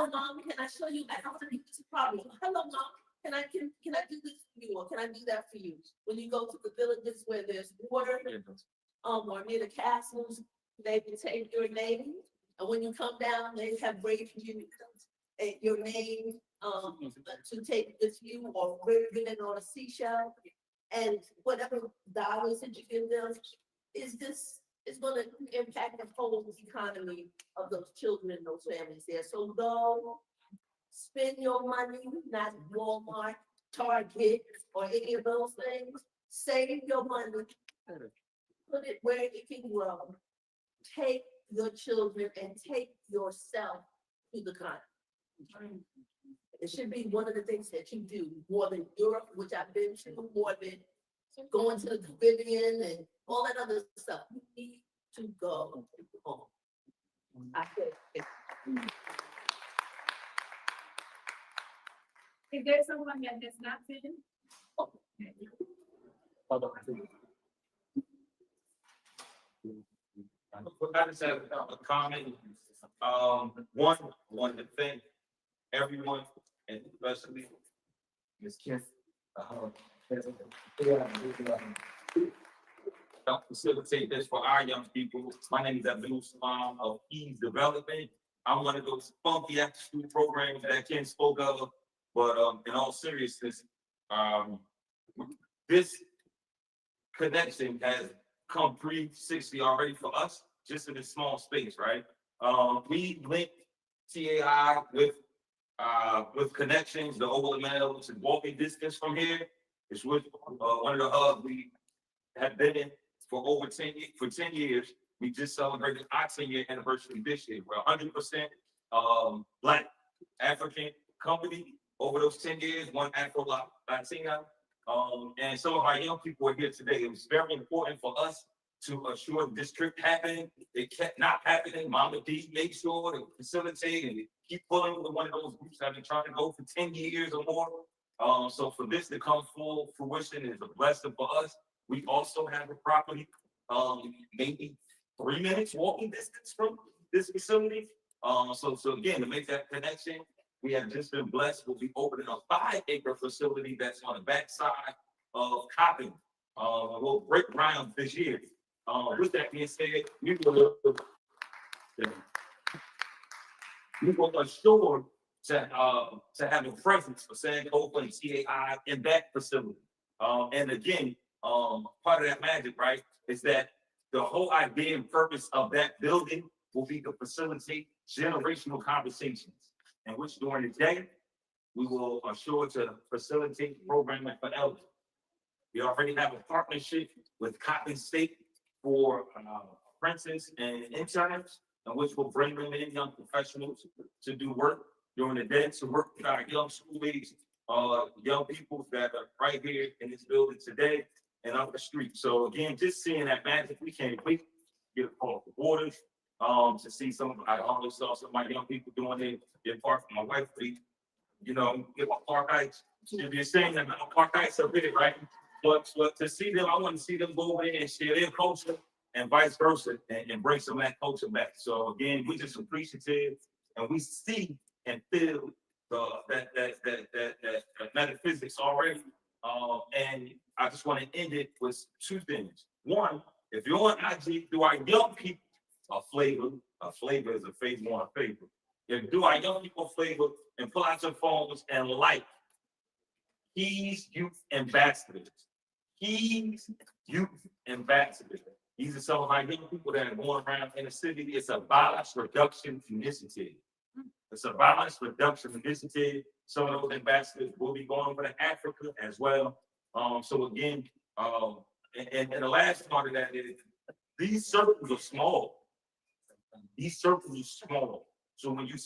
mom, can I show you? I don't think it's a problem. Hello, mom, can I do this for you? Or can I do that for you? When you go to the villages where there's water, or near the castles, they will take your name. And when you come down, they have raised you, your name, to take with you or written it on a seashell. And whatever dollars that you give them is gonna impact the whole economy of those children and those families there. So go spend your money, not Walmart, Target, or any of those things. Save your money, put it where it can grow. Take your children and take yourself to the continent. It should be one of the things that you do more than Europe, which I've been to, more than going to the Caribbean and all that other stuff. You need to go home. I said, Is there someone that has not been? I just have a comment. One to thank everyone, and especially Ms. Kim. Help facilitate this for our young people. My name is Abdul Salam of Ease Development. I'm one of those funky after school programs that Ken spoke of. But in all seriousness, this connection has come 360 already for us, just in this small space, right? We linked TAI with connections, the Oval Mail, to walking distance from here. It's with one of the hubs we have been in for over 10 years. For 10 years, we just celebrated our 10-year anniversary this year. We're 100% Black African company over those 10 years, one Afro-Latina. And some of our young people are here today. It was very important for us to assure this trip happened. It kept not happening. Mama D made sure to facilitate and keep pulling with one of those groups that have been trying to go for 10 years or more. So for this to come full fruition is a blessing for us. We also have a property, maybe 3 minutes walking distance from this facility. So again, to make that connection, we have just been blessed. We'll be opening a 5-acre facility that's on the backside of Coppin. We'll break ground this year. With that being said, we will assure to have a presence for Sankofa and CAI in that facility. And again, part of that magic, right, is that the whole idea and purpose of that building will be to facilitate generational conversations, in which during the day, we will assure to facilitate programming for elders. We already have a partnership with Coppin State for apprentices and interns, in which we'll bring them in, young professionals, to do work during the day, to work with our young school age, young people that are right here in this building today and up the street. So again, just seeing that magic, we can't wait to get across the borders, to see I always saw some of my young people doing their part for my wife, get my Park Heights. If you're saying that Park Heights are big, right? But to see them, I want to see them go over there and share their culture and vice versa and bring some of that culture back. So again, we just appreciative and we see and feel that metaphysics already. And I just want to end it with 2 things. One, if you're on IG, do our young people a flavor is a phase 1 favor. If do our young people a flavor and pull out your phones and like Ease Youth Ambassadors. Ease Youth Ambassadors. These are some of our young people that are going around in the city. It's a violence reduction initiative. It's a violence reduction initiative. Some of those ambassadors will be going over to Africa as well. So again, and the last part of that is these circles are small. These circles are small. So when you're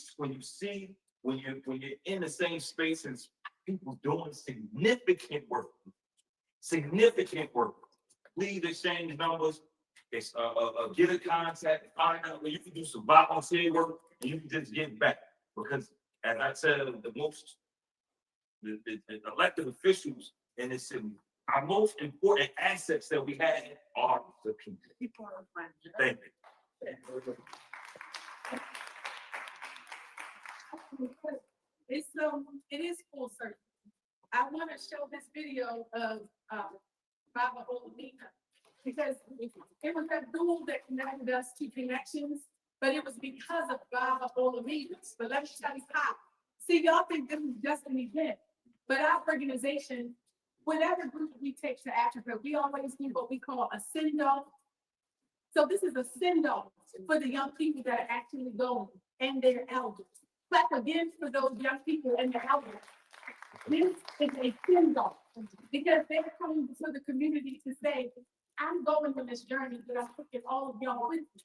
in the same space as people doing significant work, please exchange numbers. It's get a contact, find out where you can do some volunteer work and you can just get back. Because as I said, the elected officials in this city our most important assets that we have are the people. Thank you. It's, it is full circle. I want to show this video of, Baba Olamina. Because it was that duel that connected us to connections, but it was because of Baba Olamina. But let me tell you how. See, y'all think this is just an event, but our organization, whatever group we take to Africa, we always do what we call a send-off. So this is a send-off for the young people that are actually going and their elders. Clap again for those young people and their elders. This is a send-off because they're coming to the community to say, I'm going on this journey, but I'm taking all of y'all with me.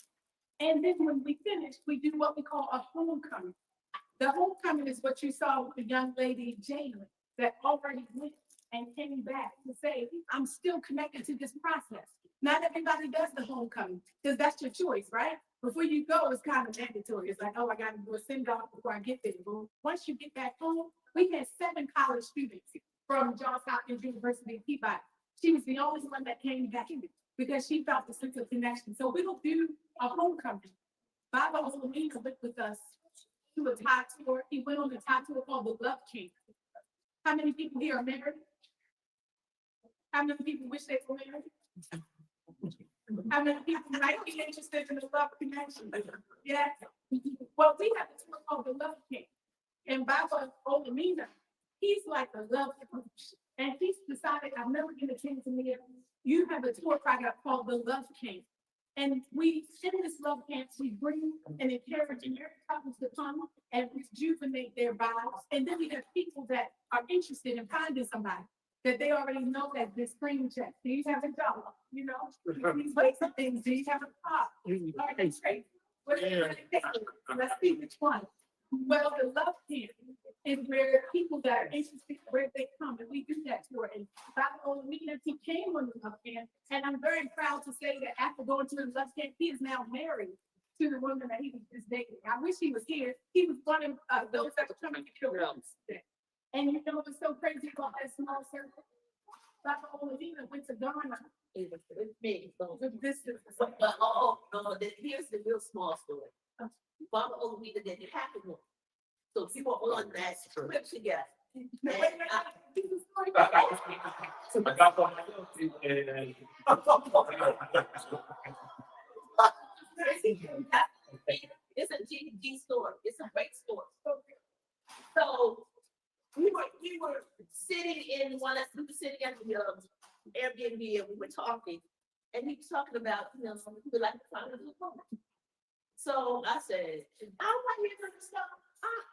And then when we finish, we do what we call a homecoming. The homecoming is what you saw with the young lady Jalen that already went and came back to say, I'm still connected to this process. Not everybody does the homecoming because that's your choice, right? Before you go, it's kind of mandatory. It's like, oh, I got to do a send off before I get there. But once you get back home, we had 7 college students from Johns Hopkins University in Peabody. She was the only one that came back in because she felt the sense of connection. So we don't do a homecoming. Baba Olamina lived with us to a Thai tour. He went on a Thai tour called the Love King. How many people here are married? How many people wish they were married? How many people might be interested in the love connection? Yeah. Well, we have a tour called the Love King. And Baba Olamina, he's like a love coach. And he's decided, I'm never going to change him here. You have a tour product called the Love King. And we, in this love camp, we bring and encourage and couples to come and rejuvenate their vows. And then we have people that are interested in finding somebody that they already know that this screen check. Do you have a job? You know, these basic things. Do you have a car? Okay, great. What do you think? Let's see which one. Well, the love camp is where people that are interested, where they come, and we do that tour. And Baba Olamina, he came on the love camp, and I'm very proud to say that after going to the love camp, he is now married to the woman that he was just dating. I wish he was here. He was one of those that were coming to kill him. And you know what's so crazy about that small circle? Baba Olamina went to Ghana. It was big. This is No, here's the real small story. Baba Olamina didn't happen one. So we were on that trip together. It's a GG story. It's a great story. So we were sitting in one, we were sitting at the Airbnb and we were talking. And he was talking about, you know, we would like to find a new home. So I said, I don't want to hear this stuff.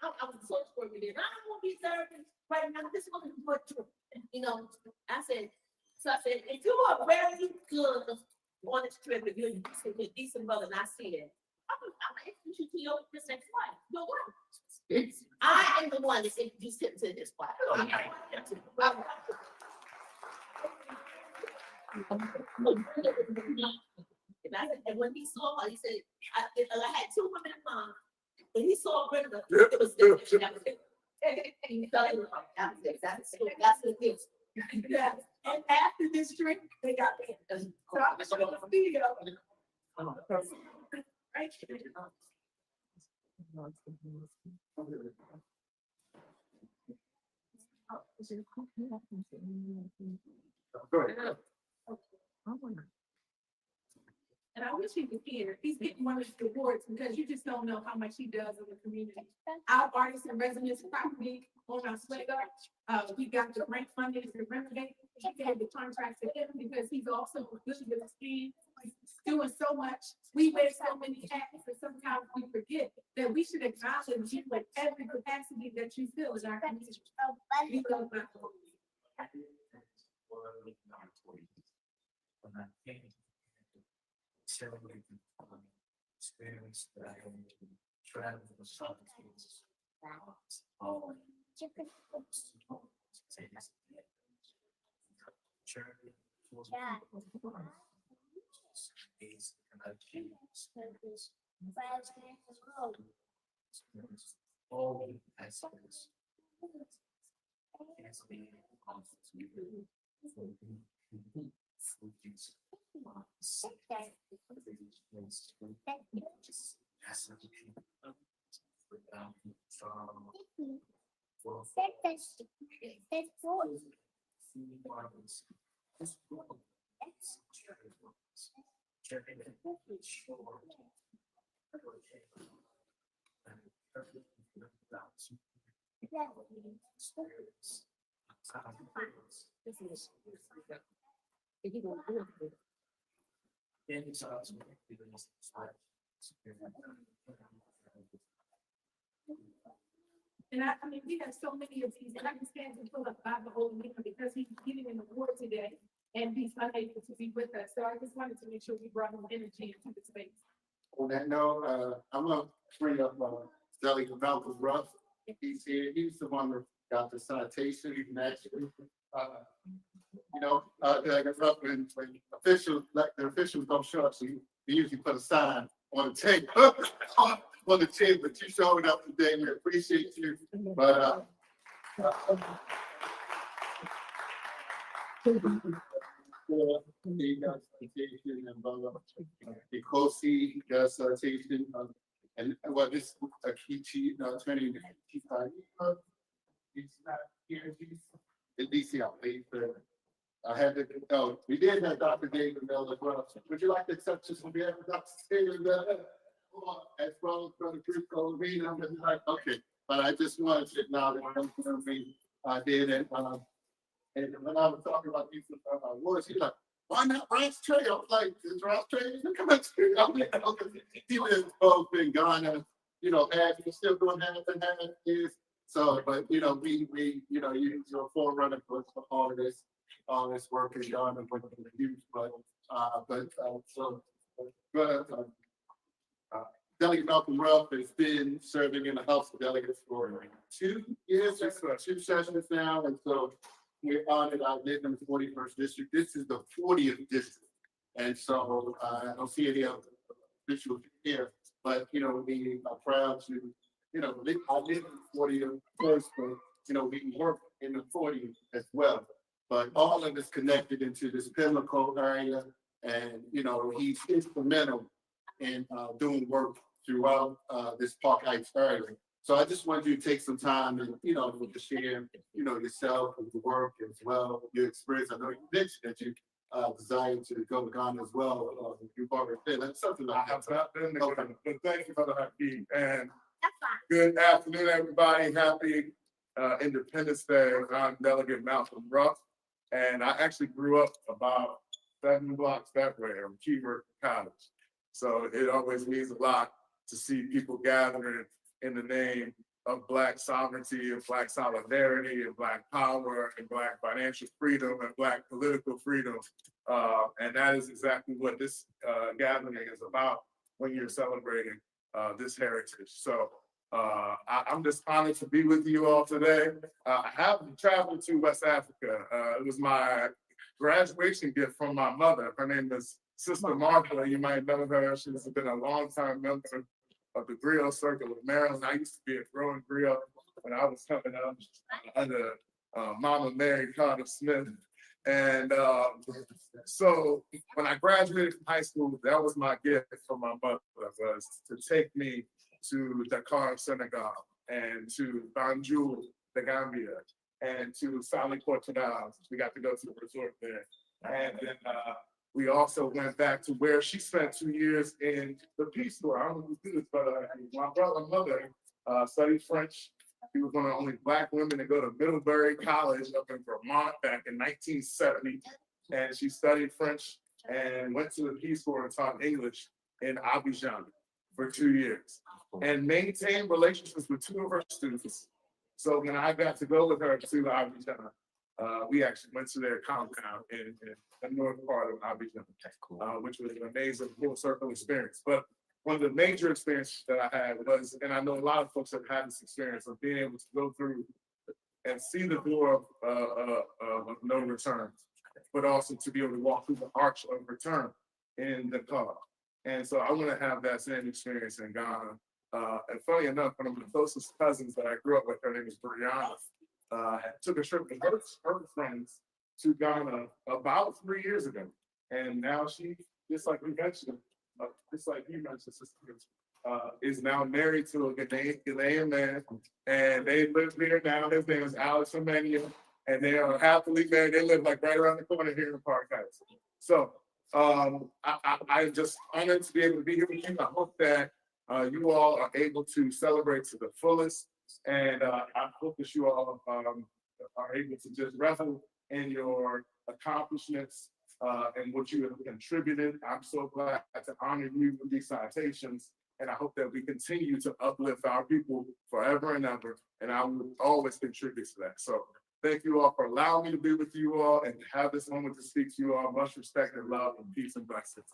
I was so working in. I don't want to be therapist right now. This one is what you know. I said, if you are very good on this trip, if you're a decent mother, and I see it, I'm gonna introduce you to your this next wife. Your wife. I am the one that's introduced him to this wife. And when he saw her, he said, I had 2 women in mind. When he saw Brenda, it was different. He fell in love. That's the thing. yeah. And after this drink, they got married. So I'm gonna show the video. Right. And I wish he was here. He's getting one of the awards because you just don't know how much he does in the community. Our artists and residents property on Oswego, we got the grant funding to renovate. He gave the contract to him because he's also good with his team, doing so much. We wear so many hats that sometimes we forget that we should acknowledge you with every capacity that you feel in our community. We go back. Experience that I had travel with some kids. All aspects. And I mean, we have so many of these, and I just can't pull up Bob Oldham because he's giving an award today and he's unable to be with us. So I just wanted to make sure we brought him energy into the space. On that note, I'm gonna bring up, Delegate Malcolm Ruff. He's here, he's the one that got the citation, he can actually, Delegate Ruff, when officials, like the officials don't show up, so you usually put a sign on the table. On the table, but you showed up today, we appreciate you, but, he got citation and the COSI got citation, and what this Akichi attorney, he's not here, he's in DC, I believe. I had to, we did have Dr. David Miller as well. Would you like to accept this? We have Dr. David Miller as well as Brother Chris Colvin. I'm like, okay, but I just wanted to acknowledge something I did, and when I was talking about these awards, he's like, why not Ross Trey? I was like, is Ross Trey? Come on, I'm like, okay. He was both in Ghana, he's still doing half and half years. So, but we, you're a forerunner for all of this work in Ghana, but Delegate Malcolm Ruff has been serving in the House of Delegates for 2 years, 2 sessions now, and so we're honored. I live in the 41st district. This is the 40th district, and so I don't see any other officials here, but we are proud to, I live in the 40th first, but we work in the 40th as well. But all of us connected into this Pimlico area, and he's instrumental in doing work throughout this Park Heights area. So I just wanted you to take some time and to share yourself and the work as well, your experience. I know you mentioned that you desire to go to Ghana as well. You've already been. That's something I like have that. not been, Okay. but thank you for the happy and That's fine. good afternoon, everybody. Happy Independence Day. I'm Delegate Malcolm Ruff, and I actually grew up about 7 blocks that way from Keyworth College. So it always means a lot to see people gathering in the name of Black sovereignty and Black solidarity and Black power and Black financial freedom and Black political freedom. And that is exactly what this gathering is about when you're celebrating this heritage. So I'm just honored to be with you all today. I have traveled to West Africa. It was my graduation gift from my mother. Her name is Sister Martha. You might know her. She's been a longtime member of the Griot Circle of Maryland. I used to be a growing Griot when I was coming up under Mama Mary Carter Smith. And so when I graduated from high school, that was my gift from my mother, was to take me to Dakar, Senegal, and to Banjul, the Gambia, and to Sally Portugal. We got to go to the resort there. And then we also went back to where she spent 2 years in the Peace Corps. I don't know who did this, but my brother and mother studied French. She was one of the only Black women to go to Middlebury College up in Vermont back in 1970. And she studied French and went to the Peace Corps and taught English in Abidjan for 2 years and maintained relationships with 2 of her students. So when I got to go with her to Abidjan, we actually went to their compound in the north part of Abidjan, which was an amazing full circle experience. But one of the major experiences that I had was, and I know a lot of folks have had this experience of being able to go through and see the door of no return, but also to be able to walk through the arch of return in the car. And so I want to have that same experience in Ghana. And funny enough, one of my closest cousins that I grew up with, her name is Brianna, took a trip with her friends to Ghana about 3 years ago. And now she, just like we mentioned, just like you mentioned, Sister Chris, is now married to a Ghanaian man. And they live here now. His name is Alex Emmanuel. And they are happily married. They live like right around the corner here in Park Heights. So I'm just honored to be able to be here with you. I hope that you all are able to celebrate to the fullest. And I hope that you all are able to just revel in your accomplishments and what you have contributed. I'm so glad to honor you with these citations. And I hope that we continue to uplift our people forever and ever. And I will always contribute to that. So thank you all for allowing me to be with you all and to have this moment to speak to you all. Much respect and love and peace and blessings.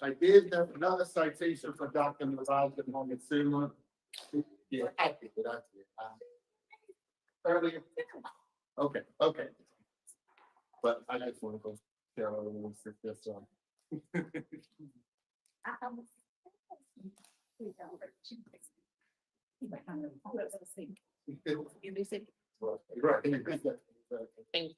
I did have another citation for Dr. Elijah Montezuma. Yeah, I did, I did. Earlier. Okay, okay. But I just want to go tell everyone this one. Thank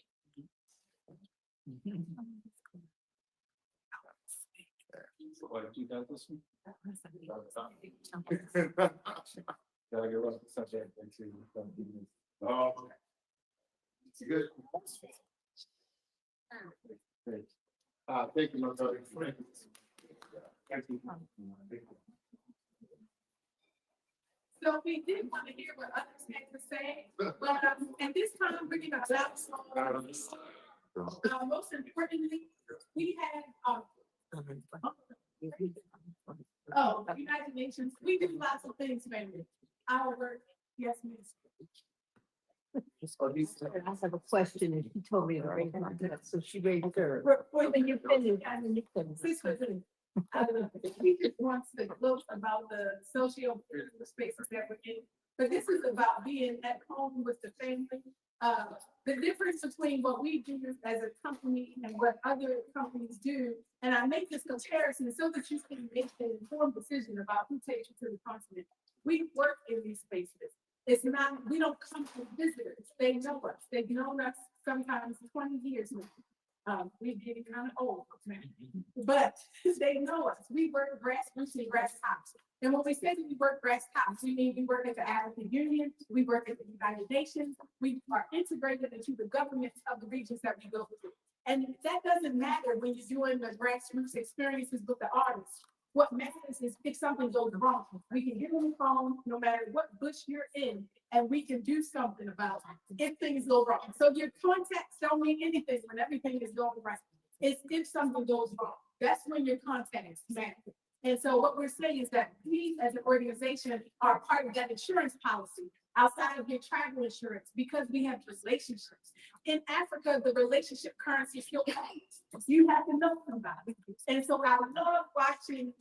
What, you got this one? Gotta get off the subject. Oh, okay. It's good. Great. Thank you, my brother. Thank you. So we did want to hear what others had to say, but at this time, we're gonna allow. Most importantly, we had, United Nations, we do lots of things, family. Our work, yes, miss. I have a question, and she told me to raise my hand, so she raised her. When you finish, we just want to look about the socio-political spaces that we're in, but this is about being at home with the family. The difference between what we do as a company and what other companies do, and I make this comparison so that you can make an informed decision about who takes you to the continent. We work in these spaces. It's not, we don't come as visitors. They know us. They've known us sometimes 20 years now. We're getting kind of old, man. But they know us. We work grassroots and grass tops. And when we say that we work grass tops, we mean we work at the African Union, we work at the United Nations, we are integrated into the governments of the regions that we go through. And that doesn't matter when you're doing the grassroots experiences with the artists. What matters is if something goes wrong, we can get on the phone, no matter what bush you're in, and we can do something about it if things go wrong. So your contacts don't mean anything when everything is going right. It's if something goes wrong. That's when your contacts matter. And so what we're saying is that we as an organization are part of that insurance policy outside of your travel insurance because we have relationships. In Africa, the relationship currency is your life. You have to know somebody. And so I love watching,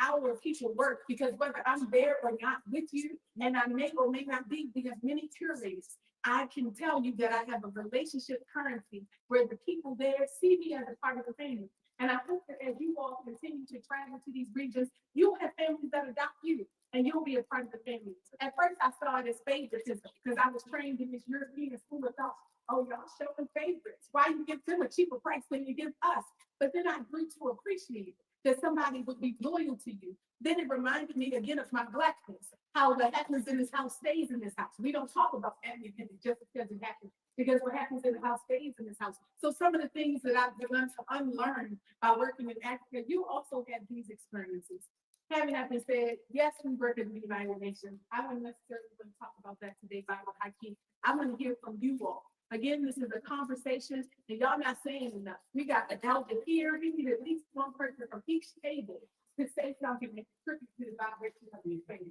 our people work because whether I'm there or not with you, and I may or may not be, we have many curators. I can tell you that I have a relationship currency where the people there see me as a part of the family. And I hope that as you all continue to travel to these regions, you'll have families that adopt you and you'll be a part of the family. At first, I saw it as favoritism because I was trained in this European school of thought. Oh, y'all showing favorites. Why you give them a cheaper price than you give us? But then I grew to appreciate that somebody would be loyal to you. Then it reminded me again of my Blackness, how what happens in this house stays in this house. We don't talk about family just because it happens, because what happens in the house stays in this house. So some of the things that I've begun to unlearn by working in Africa, you also had these experiences. Having that been said, yes, we work in the United Nations. I don't necessarily want to talk about that today, Bible Haki. I want to hear from you all. Again, this is a conversation, and y'all not saying enough. We got the elder here. We need at least one person from each table to say something that contributes to the vibration of the faith.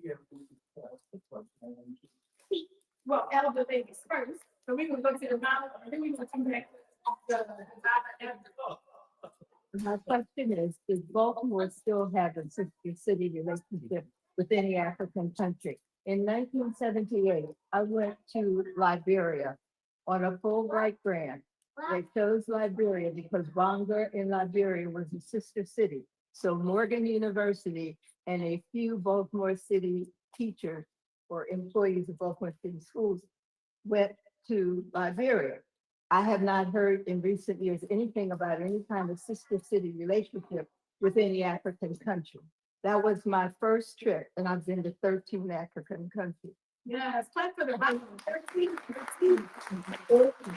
Well, elder ladies first, so we will go to the mouth, and then we will come back to My question is, does Baltimore still have a city relationship with any African country. In 1978, I went to Liberia on a Fulbright grant. They chose Liberia because Bonga in Liberia was a sister city. So Morgan University and a few Baltimore City teachers or employees of Baltimore City schools went to Liberia. I have not heard in recent years anything about any kind of sister city relationship with any African country. That was my first trip, and I've been to 13 African countries. Yes, plan for the.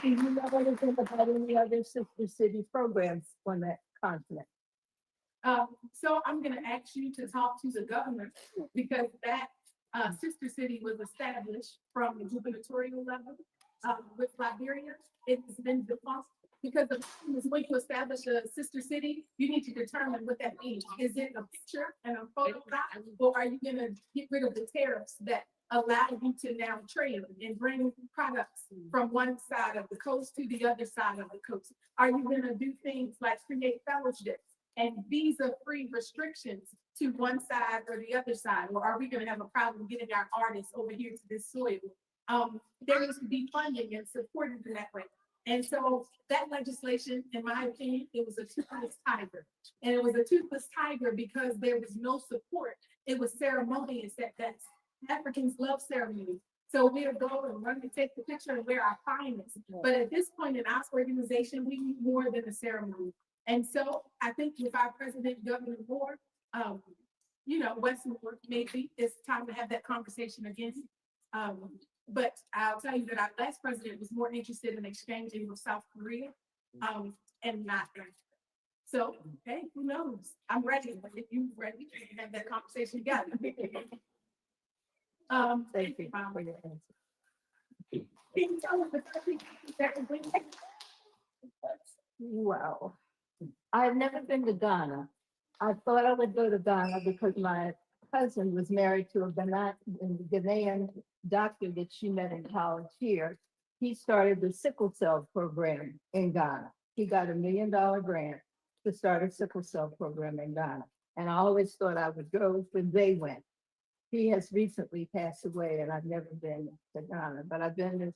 Do you know anything about any other sister city programs on that continent? So I'm gonna ask you to talk to the governor, because that sister city was established from the gubernatorial level with Liberia. It's been defunct because the problem is when you establish a sister city, you need to determine what that means. Is it a picture and a photograph, or are you gonna get rid of the tariffs that allow you to now trade and bring products from one side of the coast to the other side of the coast? Are you gonna do things like create fellowships and visa-free restrictions to one side or the other side? Or are we gonna have a problem getting our artists over here to this soil? There needs to be funding and supported in that way. And so that legislation, in my opinion, it was a toothless tiger. And it was a toothless tiger because there was no support. It was ceremonious at best. Africans love ceremony. So we'll go and run and take the picture and wear our finest. But at this point in our organization, we need more than a ceremony. And so I think with our president, Governor Moore, Westmore, maybe it's time to have that conversation again. But I'll tell you that our last president was more interested in exchanging with South Korea, and not. So, hey, who knows? I'm ready. If you're ready, we can have that conversation together. Thank you for your answer. Can you tell us the country that we went to? Wow. I've never been to Ghana. I thought I would go to Ghana because my cousin was married to a Ghanaian doctor that she met in college here. He started the sickle cell program in Ghana. He got $1 million grant to start a sickle cell program in Ghana. And I always thought I would go when they went. He has recently passed away and I've never been to Ghana, but I've been to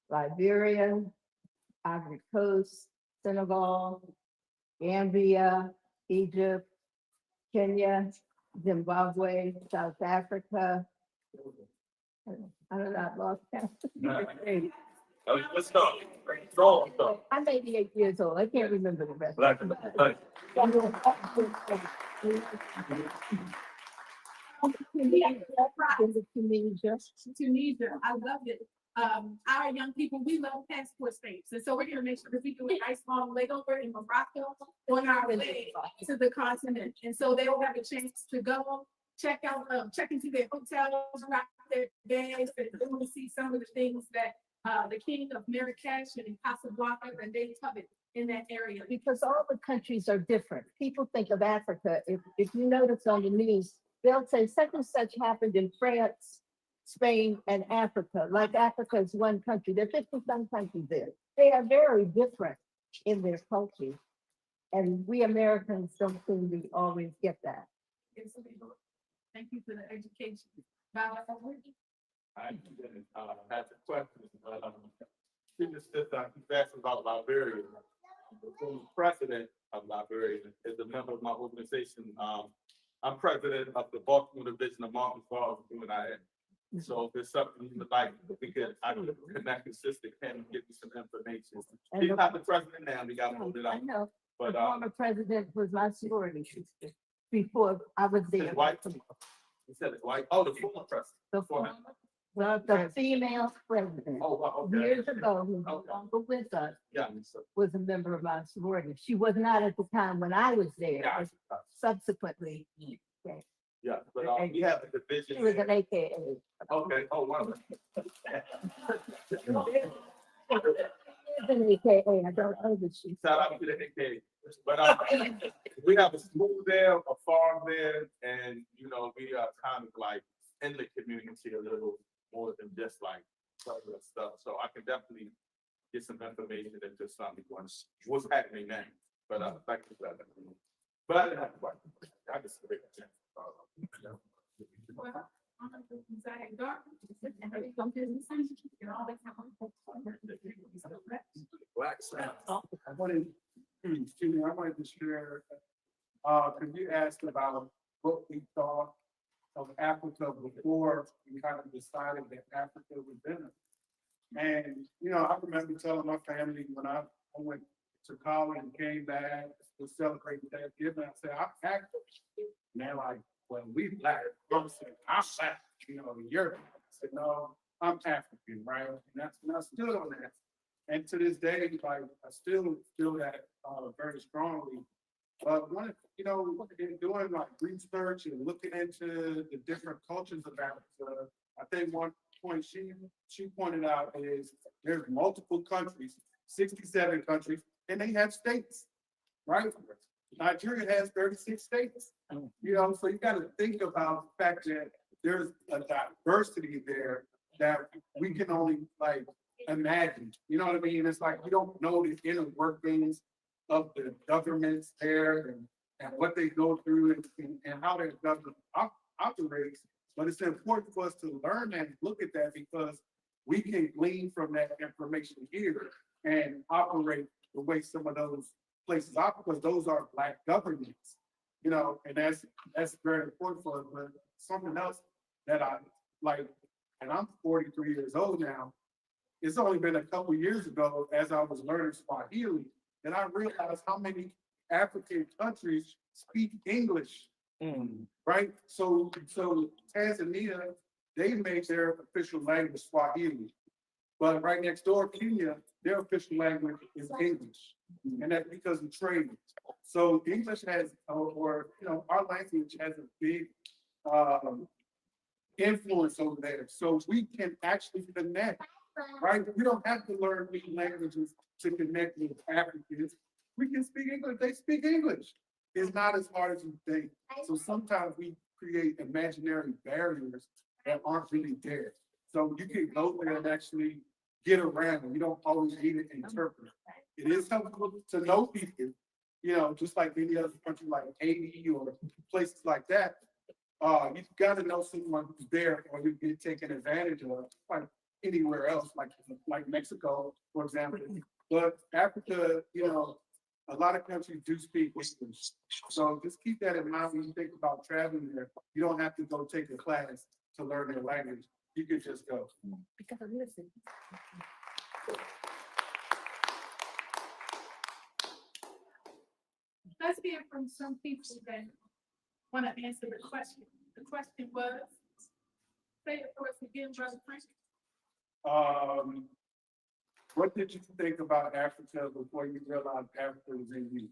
Liberia, Ivory Coast, Senegal, Gambia, Egypt, Kenya, Zimbabwe, South Africa. I don't know, I've lost count. Let's start. Strong stuff. I'm 88 years old. I can't remember the rest. Black. Tunisia, I love it. Our young people, we love passport stamps. And so we're gonna make sure that we do a nice long layover in Morocco on our way to the continent. And so they will have a chance to go check into their hotels, wrap their bags, and they want to see some of the things that the king of Marrakesh and Casablanca and they covered in that area. Because all the countries are different. People think of Africa, if you notice on the news, they'll say such and such happened in France, Spain, and Africa. Like Africa is one country. There are 50-some countries there. They are very different in their culture. And we Americans don't seem to always get that. Thank you for the education. I had a question, but he's asking about Liberia. The former president of Liberia is a member of my organization. I'm president of the Baltimore division of Marcus Falls UNIA. So if there's something you would like, I could connect the sister and give you some information. He's not the president now, we got to hold it I up. know, But the former president was my sorority sister before I was his there. wife, he said his wife, oh, the former president. The former- Well, the female president, Oh, wow, okay. years ago, who no Okay. longer with us, Yeah, so, was a member of my sorority. She was not at the time when I was there, yeah, but subsequently. yeah, but we have a division. She was an AKA. Okay, oh, wow. She's an AKA, I don't know that she's. Shout out to the AK. But we have a school there, a farm there, and we are kind of like in the community a little more than just like regular stuff. So I can definitely get some information into something once what's happening now. But thank you for that. But I didn't have a question. I just. Well, Zach Gardner. I wanted, excuse me, I wanted to share, cause you asked about what we thought of Africa before we kind of decided that Africa was dinner. And, you know, I remember telling my family when I went to college and came back to celebrate Thanksgiving, I said, I'm African. And they're like, well, we black. I said, I'm black, you know, you're black. I said, no, I'm African, right? And I stood on that. And to this day, like, I still feel that very strongly. But one, you know, in doing like research and looking into the different cultures of Africa, I think one point she pointed out is there's multiple countries, 67 countries, and they have states, right? Nigeria has 36 states, you know, so you got to think about the fact that there's a diversity there that we can only like imagine, you know what I mean? It's like we don't know the inner workings of the governments there and what they go through and how their government operates. But it's important for us to learn that and look at that because we can glean from that information here and operate the way some of those places are, because those are black governments, you know, and that's very important for us. But something else that I like, and I'm 43 years old now, it's only been a couple years ago as I was learning Swahili that I realized how many African countries speak English, right? So Tanzania, they made their official language Swahili. But right next door, Kenya, their official language is English. And that's because of trade. So English has, or you know, our language has a big influence over there. So we can actually connect, right? We don't have to learn these languages to connect with Africans. We can speak English. They speak English. It's not as hard as you think. So sometimes we create imaginary barriers that aren't really there. So you can go there and actually get around. You don't always need an interpreter. It is helpful to know people, you know, just like any other country like Haiti or places like that. You've got to know someone who's there or you get taken advantage of, like anywhere else, like Mexico, for example. But Africa, you know, a lot of countries do speak English. So just keep that in mind when you think about traveling there. You don't have to go take a class to learn their language. You can just go. Because I listen. Let's hear from some people that want to answer the question. The question was, say it for us again, Brother Frank. What did you think about Africa before you realized Africa was in you?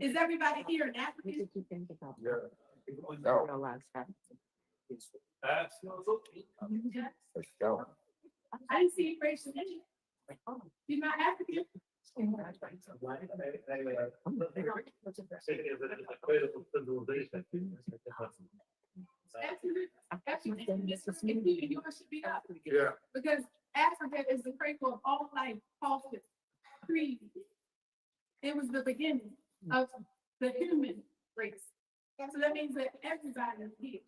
Is everybody here an African? What did you think about? No. Realize that? Yes. I didn't see racial in you. You're not African. Absolutely. Including yours should be up. Yeah. Because Africa is the cradle of all life, culture, creed. It was the beginning of the human race. So that means that everybody here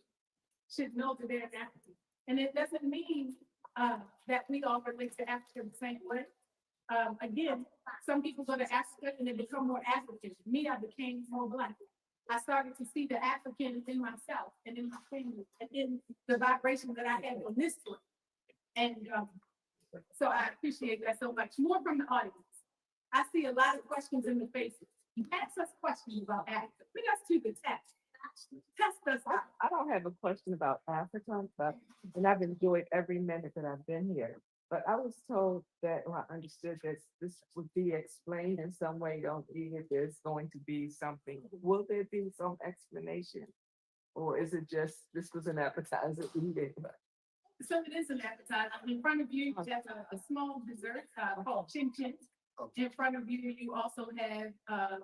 should know that they're African. And it doesn't mean that we all relate to Africa the same way. Again, some people go to Africa and they become more African. Me, I became more Black. I started to see the African in myself and in my family and in the vibration that I had on this tour. And so I appreciate that so much. More from the audience. I see a lot of questions in the faces. You ask us questions about Africa. Bring us to the test. Test us out. I don't have a question about Africa, but, and I've enjoyed every minute that I've been here. But I was told that, or I understood that this would be explained in some way on if there's going to be something. Will there be some explanation? Or is it just, this was an appetizer? So it is an appetizer. In front of you, you have a small dessert called chin chin. In front of you, you also have a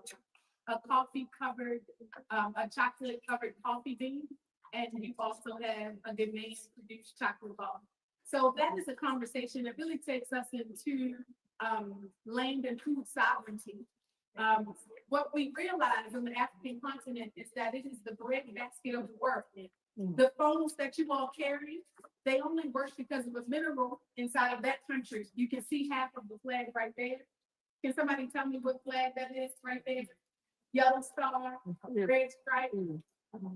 coffee covered, a chocolate covered coffee bean. And you also have a Ghanaian produced chocolate bar. So that is a conversation that really takes us into land and food sovereignty What we realize on the African continent is that it is the breadbasket of the world. The phones that you all carry, they only work because of a mineral inside of that country. You can see half of the flag right there. Can somebody tell me what flag that is right there? Yellow star, red stripe, African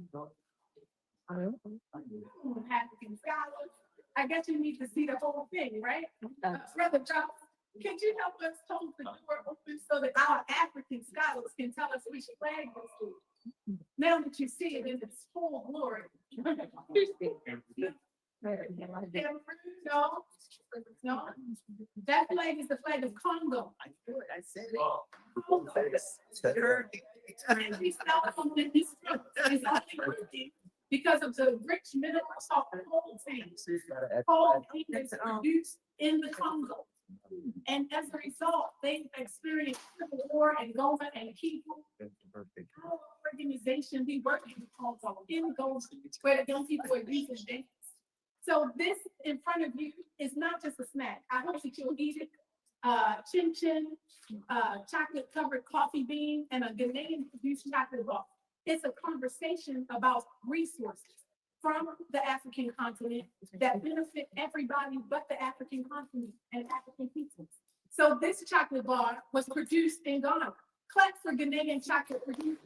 scholars. I guess you need to see the whole thing, right? Brother Charles, can you help us hold the door open so that our African scholars can tell us which flag this is? Now that you see it in its full glory. No, no, that flag is the flag of Congo. I said it. Congo. And we start on this, it's only working because of the rich minerals of the whole thing. Coal is produced in the Congo. And as a result, they've experienced civil war and Goma and people. Our organization, we work in the Congo, in Goma, where the young people are using things. So this in front of you is not just a snack. I hope that you'll eat it. Chin chin, chocolate covered coffee bean, and a Ghanaian produced chocolate bar. It's a conversation about resources from the African continent that benefit everybody but the African continent and African people. So this chocolate bar was produced in Ghana. Clap for Ghanaian chocolate producers.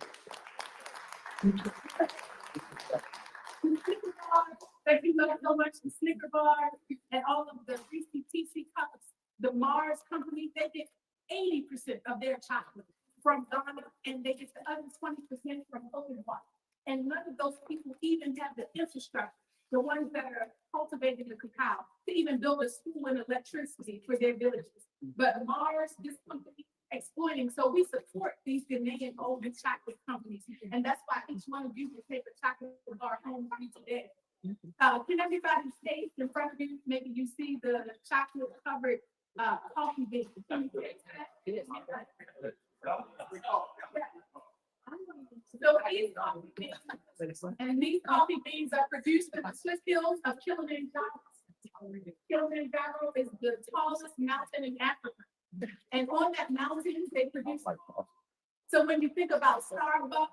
Thank you so much, the Snicker bar and all of the Reese's TC cups. The Mars company, they get 80% of their chocolate from Ghana, and they get the other 20% from Côte d'Ivoire. And none of those people even have the infrastructure, the ones that are cultivating the cacao, to even build a school and electricity for their villages. But Mars, this company, exploiting. So we support these Ghanaian golden chocolate companies. And that's why each one of you will take a chocolate bar home with you today. Can everybody stay in front of you? Maybe you see the chocolate covered coffee bean. So these coffee beans, and these coffee beans are produced in the Swiss hills of Kilimanjaro. Kilimanjaro is the tallest mountain in Africa. And on that mountain, they produce. So when you think about Starbucks,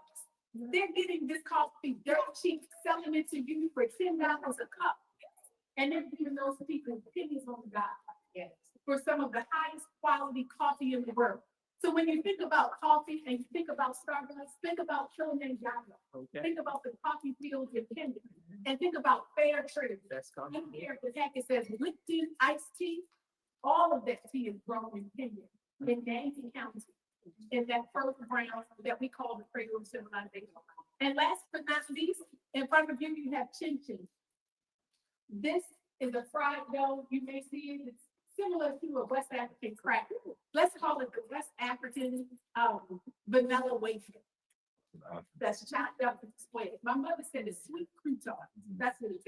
they're getting this coffee dirt cheap, selling it to you for $10 a cup. And they're giving those people pennies on the dollar. Yes. For some of the highest quality coffee in the world. So when you think about coffee and you think about Starbucks, think about Kilimanjaro. Okay. Think about the coffee fields in Kenya. And think about fair trade. That's coffee. Here, the heck it says Lipton iced tea. All of that tea is grown in Kenya, in Yankee County, in that first ground that we call the cradle of civilization. And last but not least, in front of you, you have chin chin. This is a fried dough. You may see it. It's similar to a West African cracker. Let's call it the West African vanilla wafer. That's chopped up and squared. My mother said it's sweet crouton. That's what it's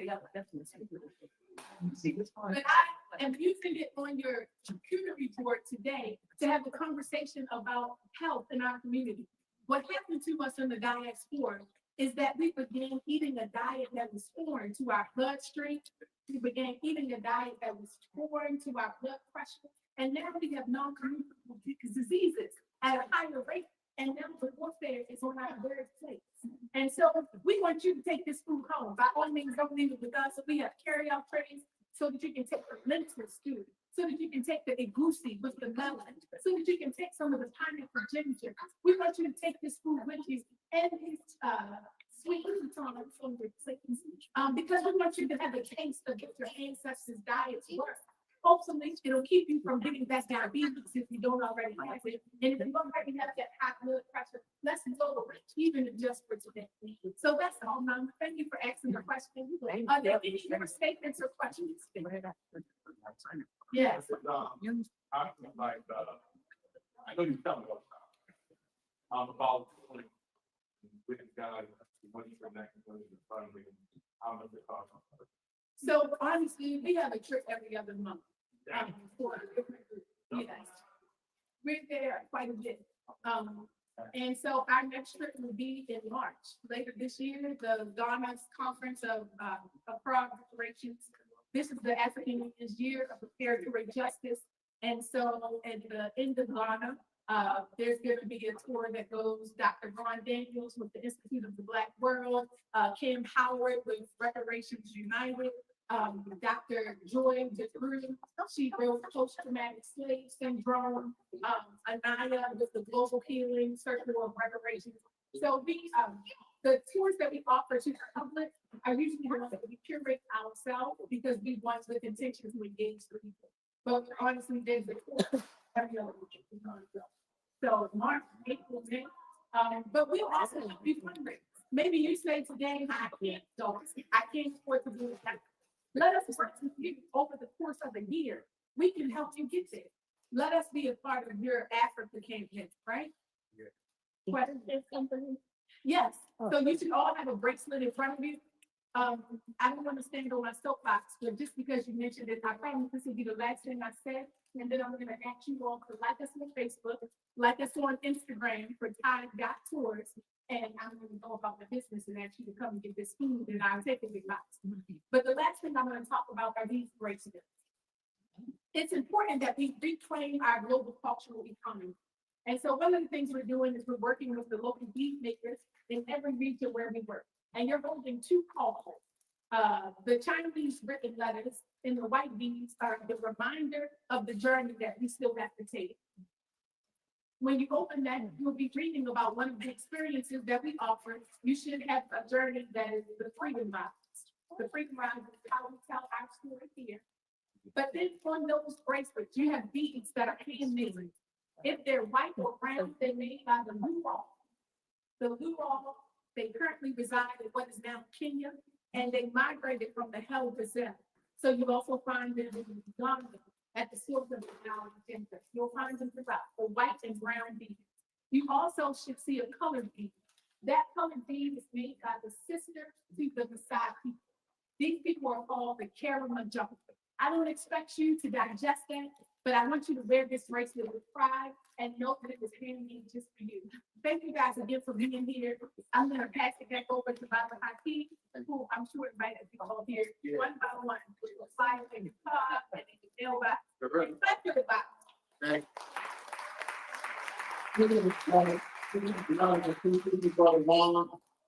called. But I am using it on your charcuterie board today to have a conversation about health in our community. What happened to us in the diaspora is that we began eating a diet that was foreign to our bloodstream. We began eating a diet that was foreign to our blood pressure. And now we have non-communicable diseases at a higher rate. And now the warfare is on our very plates. And so we want you to take this food home. By all means, don't leave it with us. So we have carry-out trays so that you can take the lentil stew, so that you can take the egusi with the melon, so that you can take some of the pineapple ginger. We want you to take this food with you and this sweet crouton from your plate, because we want you to have a taste of what your ancestors' diets were. Hopefully, it'll keep you from getting that diabetes if you don't already have it. And if you don't already have that high blood pressure, let's lower it, even just for today. So that's all, Mom. Thank you for asking the question. Are there any more statements or questions? Yes. I know you tell me about with guys, money for next, how much it costs. So honestly, we have a trip every other month. For a different group. Yes. We're there quite a bit. And so our next trip will be in March. Later this year, the Ghana's Conference of Prague Declarations. This is the African Union's year of preparatory justice. And so at the end of Ghana, There's going to be a tour that goes Dr. Ron Daniels with the Institute of the Black World, Kim Howard with Reparations United, Dr. Joy DeCruz, she wrote Post-Traumatic Slave Syndrome, Anaya with the Global Healing Circle of Reparations. So the tours that we offer to the public are usually the ones that we curate ourselves because we want the intention to engage the people. But honestly, there's a tour every other week. So March, April, May, but we'll also be fundraising. Maybe you say today, I can't afford to do it. Let us work with you over the course of a year. We can help you get there. Let us be a part of your Africa campaign, right? Yeah. Question, something? Yes, so you should all have a bracelet in front of you. I don't want to stand on my soapbox, but just because you mentioned it, I promise this will be the last thing I said. And then I'm going to ask you all to like us on Facebook, like us on Instagram for Tide Got Tours. And I'm going to go about the business and ask you to come and get this food and I'll take it back. But the last thing I'm going to talk about are these bracelets. It's important that we reclaim our global cultural economy. And so one of the things we're doing is we're working with the local bead makers in every region where we work. And you're holding two calls. The Chinese written letters in the white beads are the reminder of the journey that we still have to take. When you open that, you'll be reading about one of the experiences that we offer. You should have a journey that is the Freedom Ride. The Freedom Ride is how we tell our story here. But then on those bracelets, you have beads that are handmade. If they're white or brown, they're made by the Luo. The Luo, they currently reside in what is now Kenya, and they migrated from the Hell Brazil. So you also find them in Uganda at the source of the Nile River. You'll find them throughout the white and brown beads. You also should see a colored bead. That colored bead is made by the sister to the Maasai people. These people are called the Karamojong. I don't expect you to digest that, but I want you to wear this bracelet with pride and know that it was handmade just for you. Thank you guys again for being here. I'm going to pass it back over to Baba Haki, who I'm sure invited you all here one by one. With the fire and the car and the elbow. Thank you, Baba.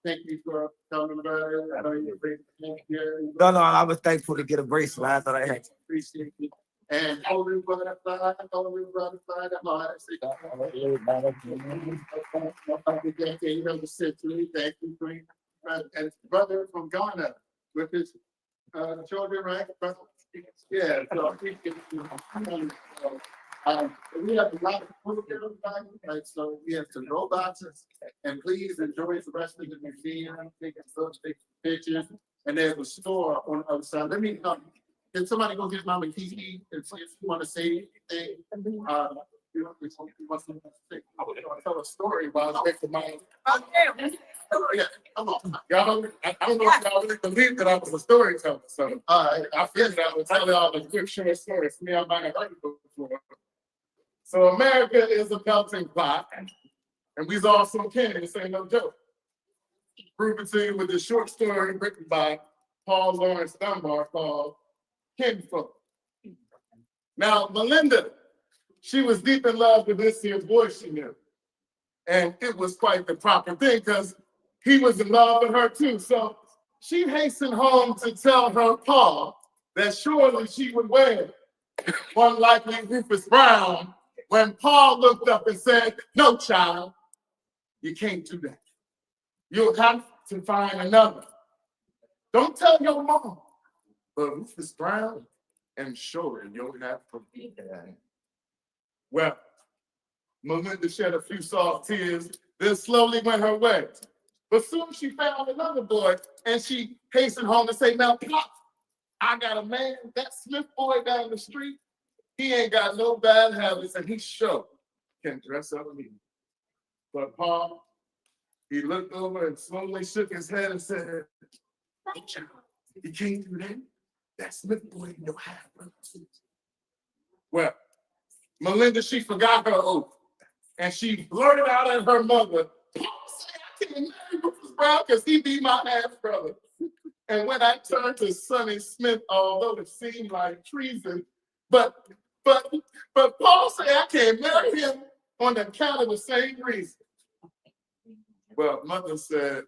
Thank you for coming by. I know you're great. Thank you. No, I was thankful to get a bracelet. I thought I had. Appreciate it. And holy butterfly, the heart. Thank you, Queen. And brother from Ghana with his children, right? Yeah. So we have a lot of food here, right? So we have some robots, and please enjoy the rest of the museum, taking some pictures. And there's a store on the other side. Let me can somebody go get Mama Kiki and see if you want to say anything? You want to say? I was going to tell a story while I was waiting for my. Yeah, come on. Y'all, I don't know if y'all really believe that I was a storyteller. So I figured I would tell y'all a good short story. Me, I might have heard it before. So America is a melting pot, and we's all some kin. This ain't no joke. Prove it to you with a short story written by Paul Lawrence Dunbar called Kinfolk. Now, Melinda, she was deep in love with this here boy she knew. And it was quite the proper thing because he was in love with her too. So she hastened home to tell her Paul that surely she would wed one likely Rufus Brown when Paul looked up and said, "No, child, you can't do that. You'll have to find another. Don't tell your mom, but Rufus Brown, and sure you'll have to be there." Well, Melinda shed a few soft tears, then slowly went her way. But soon she found another boy, and she hastened home to say, "Now, Pop, I got a man, that Smith boy down the street. He ain't got no bad habits, and he sure can dress up me." But Paul, he looked over and slowly shook his head and said, "No, child, you can't do that. That Smith boy ain't no half brother." Well, Melinda, she forgot her oath, and she blurted out at her mother, "Paul said I can't marry Rufus Brown because he be my half brother." And when I turned to Sonny Smith, although it seemed like treason, but Paul said I can't marry him on the count of the same reason. Well, mother said,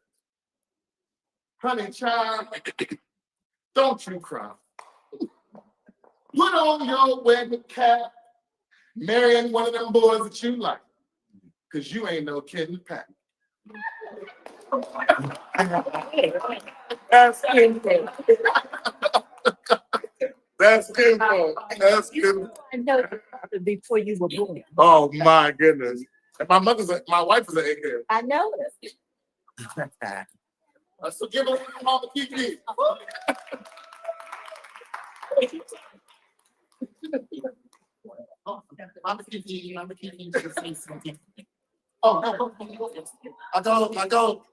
honey child, don't you cry. Put on your wedding cap, marrying one of them boys that you like, cause you ain't no kid in the pack. That's info. That's info. That's info. I know before you were born. Oh my goodness. And my wife is an egghead. I know. So give her Mama Kiki. Mama Kiki just say something. Oh, no. I go.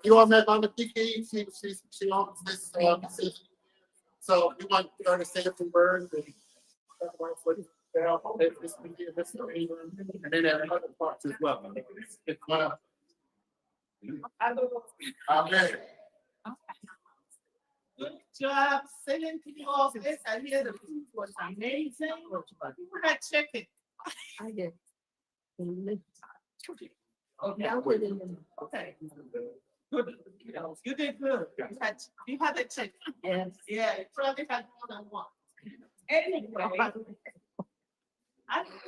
You all met Mama Kiki. She owns this, so we want her to say a few words and talk about what the hell this media history, and then there are other parts as well. It's one of. Amen. Good job singing to you all this. I hear the food was amazing. You had chicken. I did. Okay. I put it in. Okay. Good. You did good. You had a chicken. Yes. Yeah, you probably had more than one. Anyway. I don't know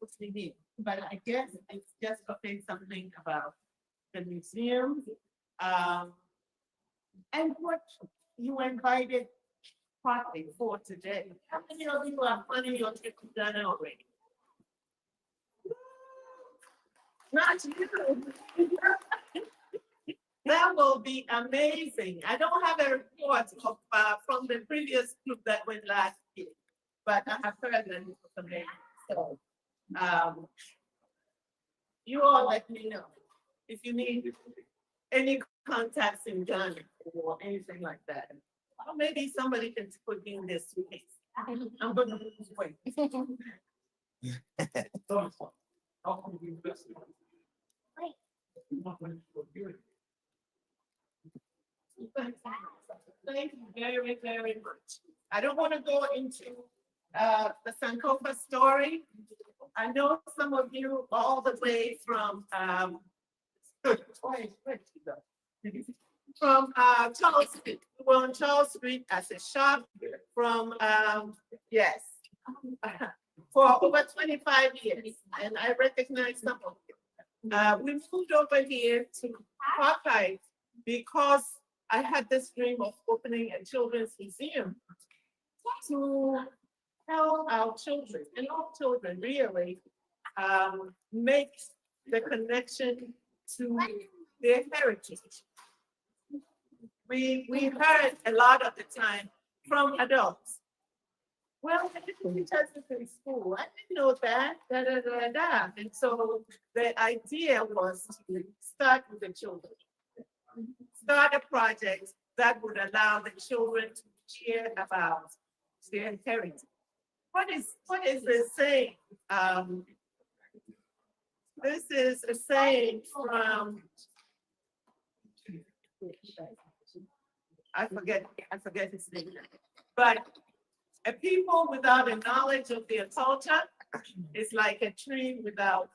what's in here, but I guess it's just to say something about the museum. And what you invited partly for today. How many of you are planning your trip to Ghana already? Not you. That will be amazing. I don't have a report of, from the previous group that went last year, but I have heard that it was amazing. So, you all let me know if you need any contacts in Ghana or anything like that. Or maybe somebody can put me in this week. I'm gonna wait. Thank you very, very much. I don't want to go into the Sankofa story. I know some of you all the way from Charles Street. We were on Charles Street as a shop from yes, for over 25 years, and I recognize some of you. We moved over here to Popeye because I had this dream of opening a children's museum to help our children, and all children really, make the connection to their heritage. We heard a lot of the time from adults. Well, I didn't teach us this in school. I didn't know that, And so the idea was to start with the children. Start a project that would allow the children to share about their heritage. What is this saying? This is a saying from, I forget his name, but a people without a knowledge of their culture is like a tree without.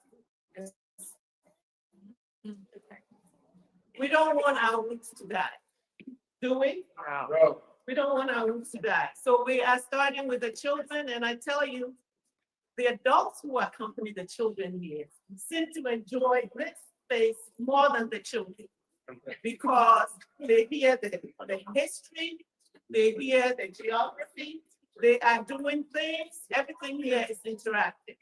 We don't want our roots to die, do we? No. We don't want our roots to die. So we are starting with the children, and I tell you, the adults who accompany the children here seem to enjoy this space more than the children, because they hear the history, they hear the geography, they are doing things, everything here is interactive.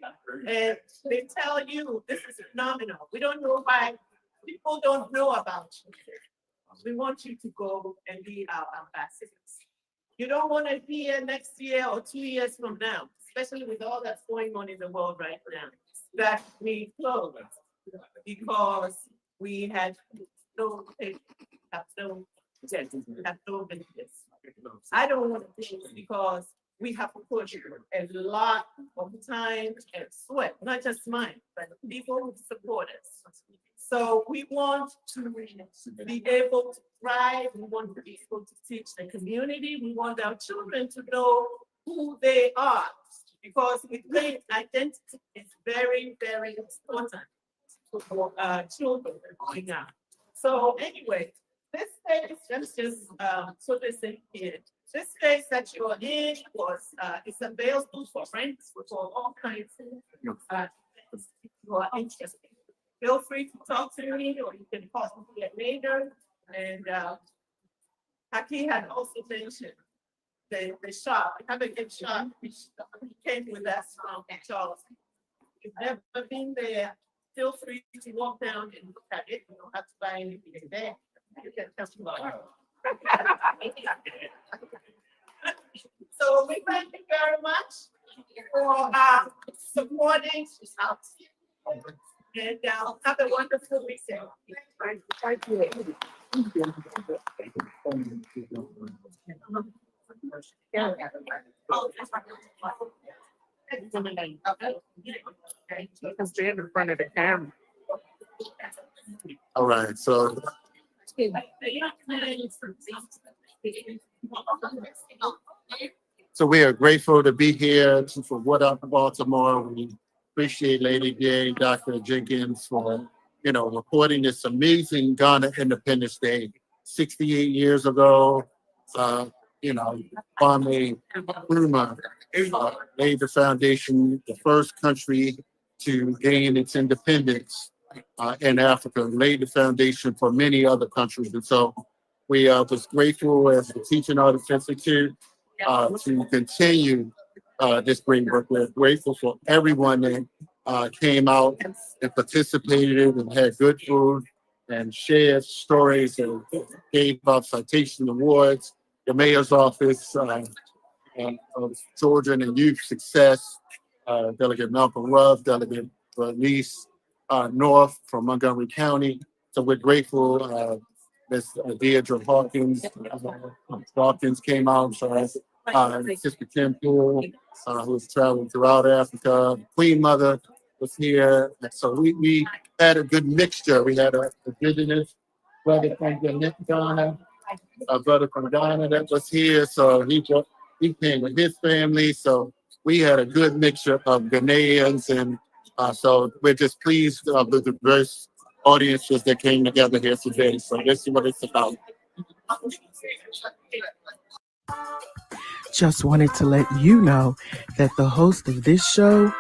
And they tell you this is phenomenal. We don't know why people don't know about you. We want you to go and be our ambassadors. You don't want to hear next year or 2 years from now, especially with all that's going on in the world right now, that we close because we had no business. I don't want to do this because we have to put a lot of time and sweat, not just mine, but people who support us. So we want to be able to thrive. We want to be able to teach the community. We want our children to know who they are. because we think identity is very, very important for children growing up. So anyway, this stage, let's just so this in here. This stage that you're in was is available for rent for all kinds of things if you are interested. Feel free to talk to me, or you can call me later. And Haki had also mentioned the shop. We have a good shop. He came with us from Charles. If you've never been there, feel free to walk down and look at it. You don't have to buy anything there. You can test So we thank you very much for supporting us. And have a wonderful weekend. Thank you. You can stand in front of the camera. All right, so we are grateful to be here for What Up Baltimore. We appreciate Lady Day, Dr. Jenkins for, reporting this amazing Ghana Independence Day 68 years ago. Kwame Nkrumah laid the foundation, the first country to gain its independence in Africa, laid the foundation for many other countries. And so we was grateful as the Teaching Artists Institute to continue this great work. We're grateful for everyone that came out and participated and had good food and shared stories and gave out citation awards. The mayor's office and of children and youth success, Delegate Malcolm Ruff, Delegate Bernice North from Montgomery County. So we're grateful. Miss Deidre Hawkins came out. Sister Kim Poole, who's traveling throughout Africa. Queen Mother was here. And so we had a good mixture. We had a indigenous brother from Ghana, a brother from Ghana that was here. So he came with his family. So we had a good mixture of Ghanaians. And so we're just pleased with the diverse audiences that came together here today. So this is what it's about. Just wanted to let you know that the host of this show,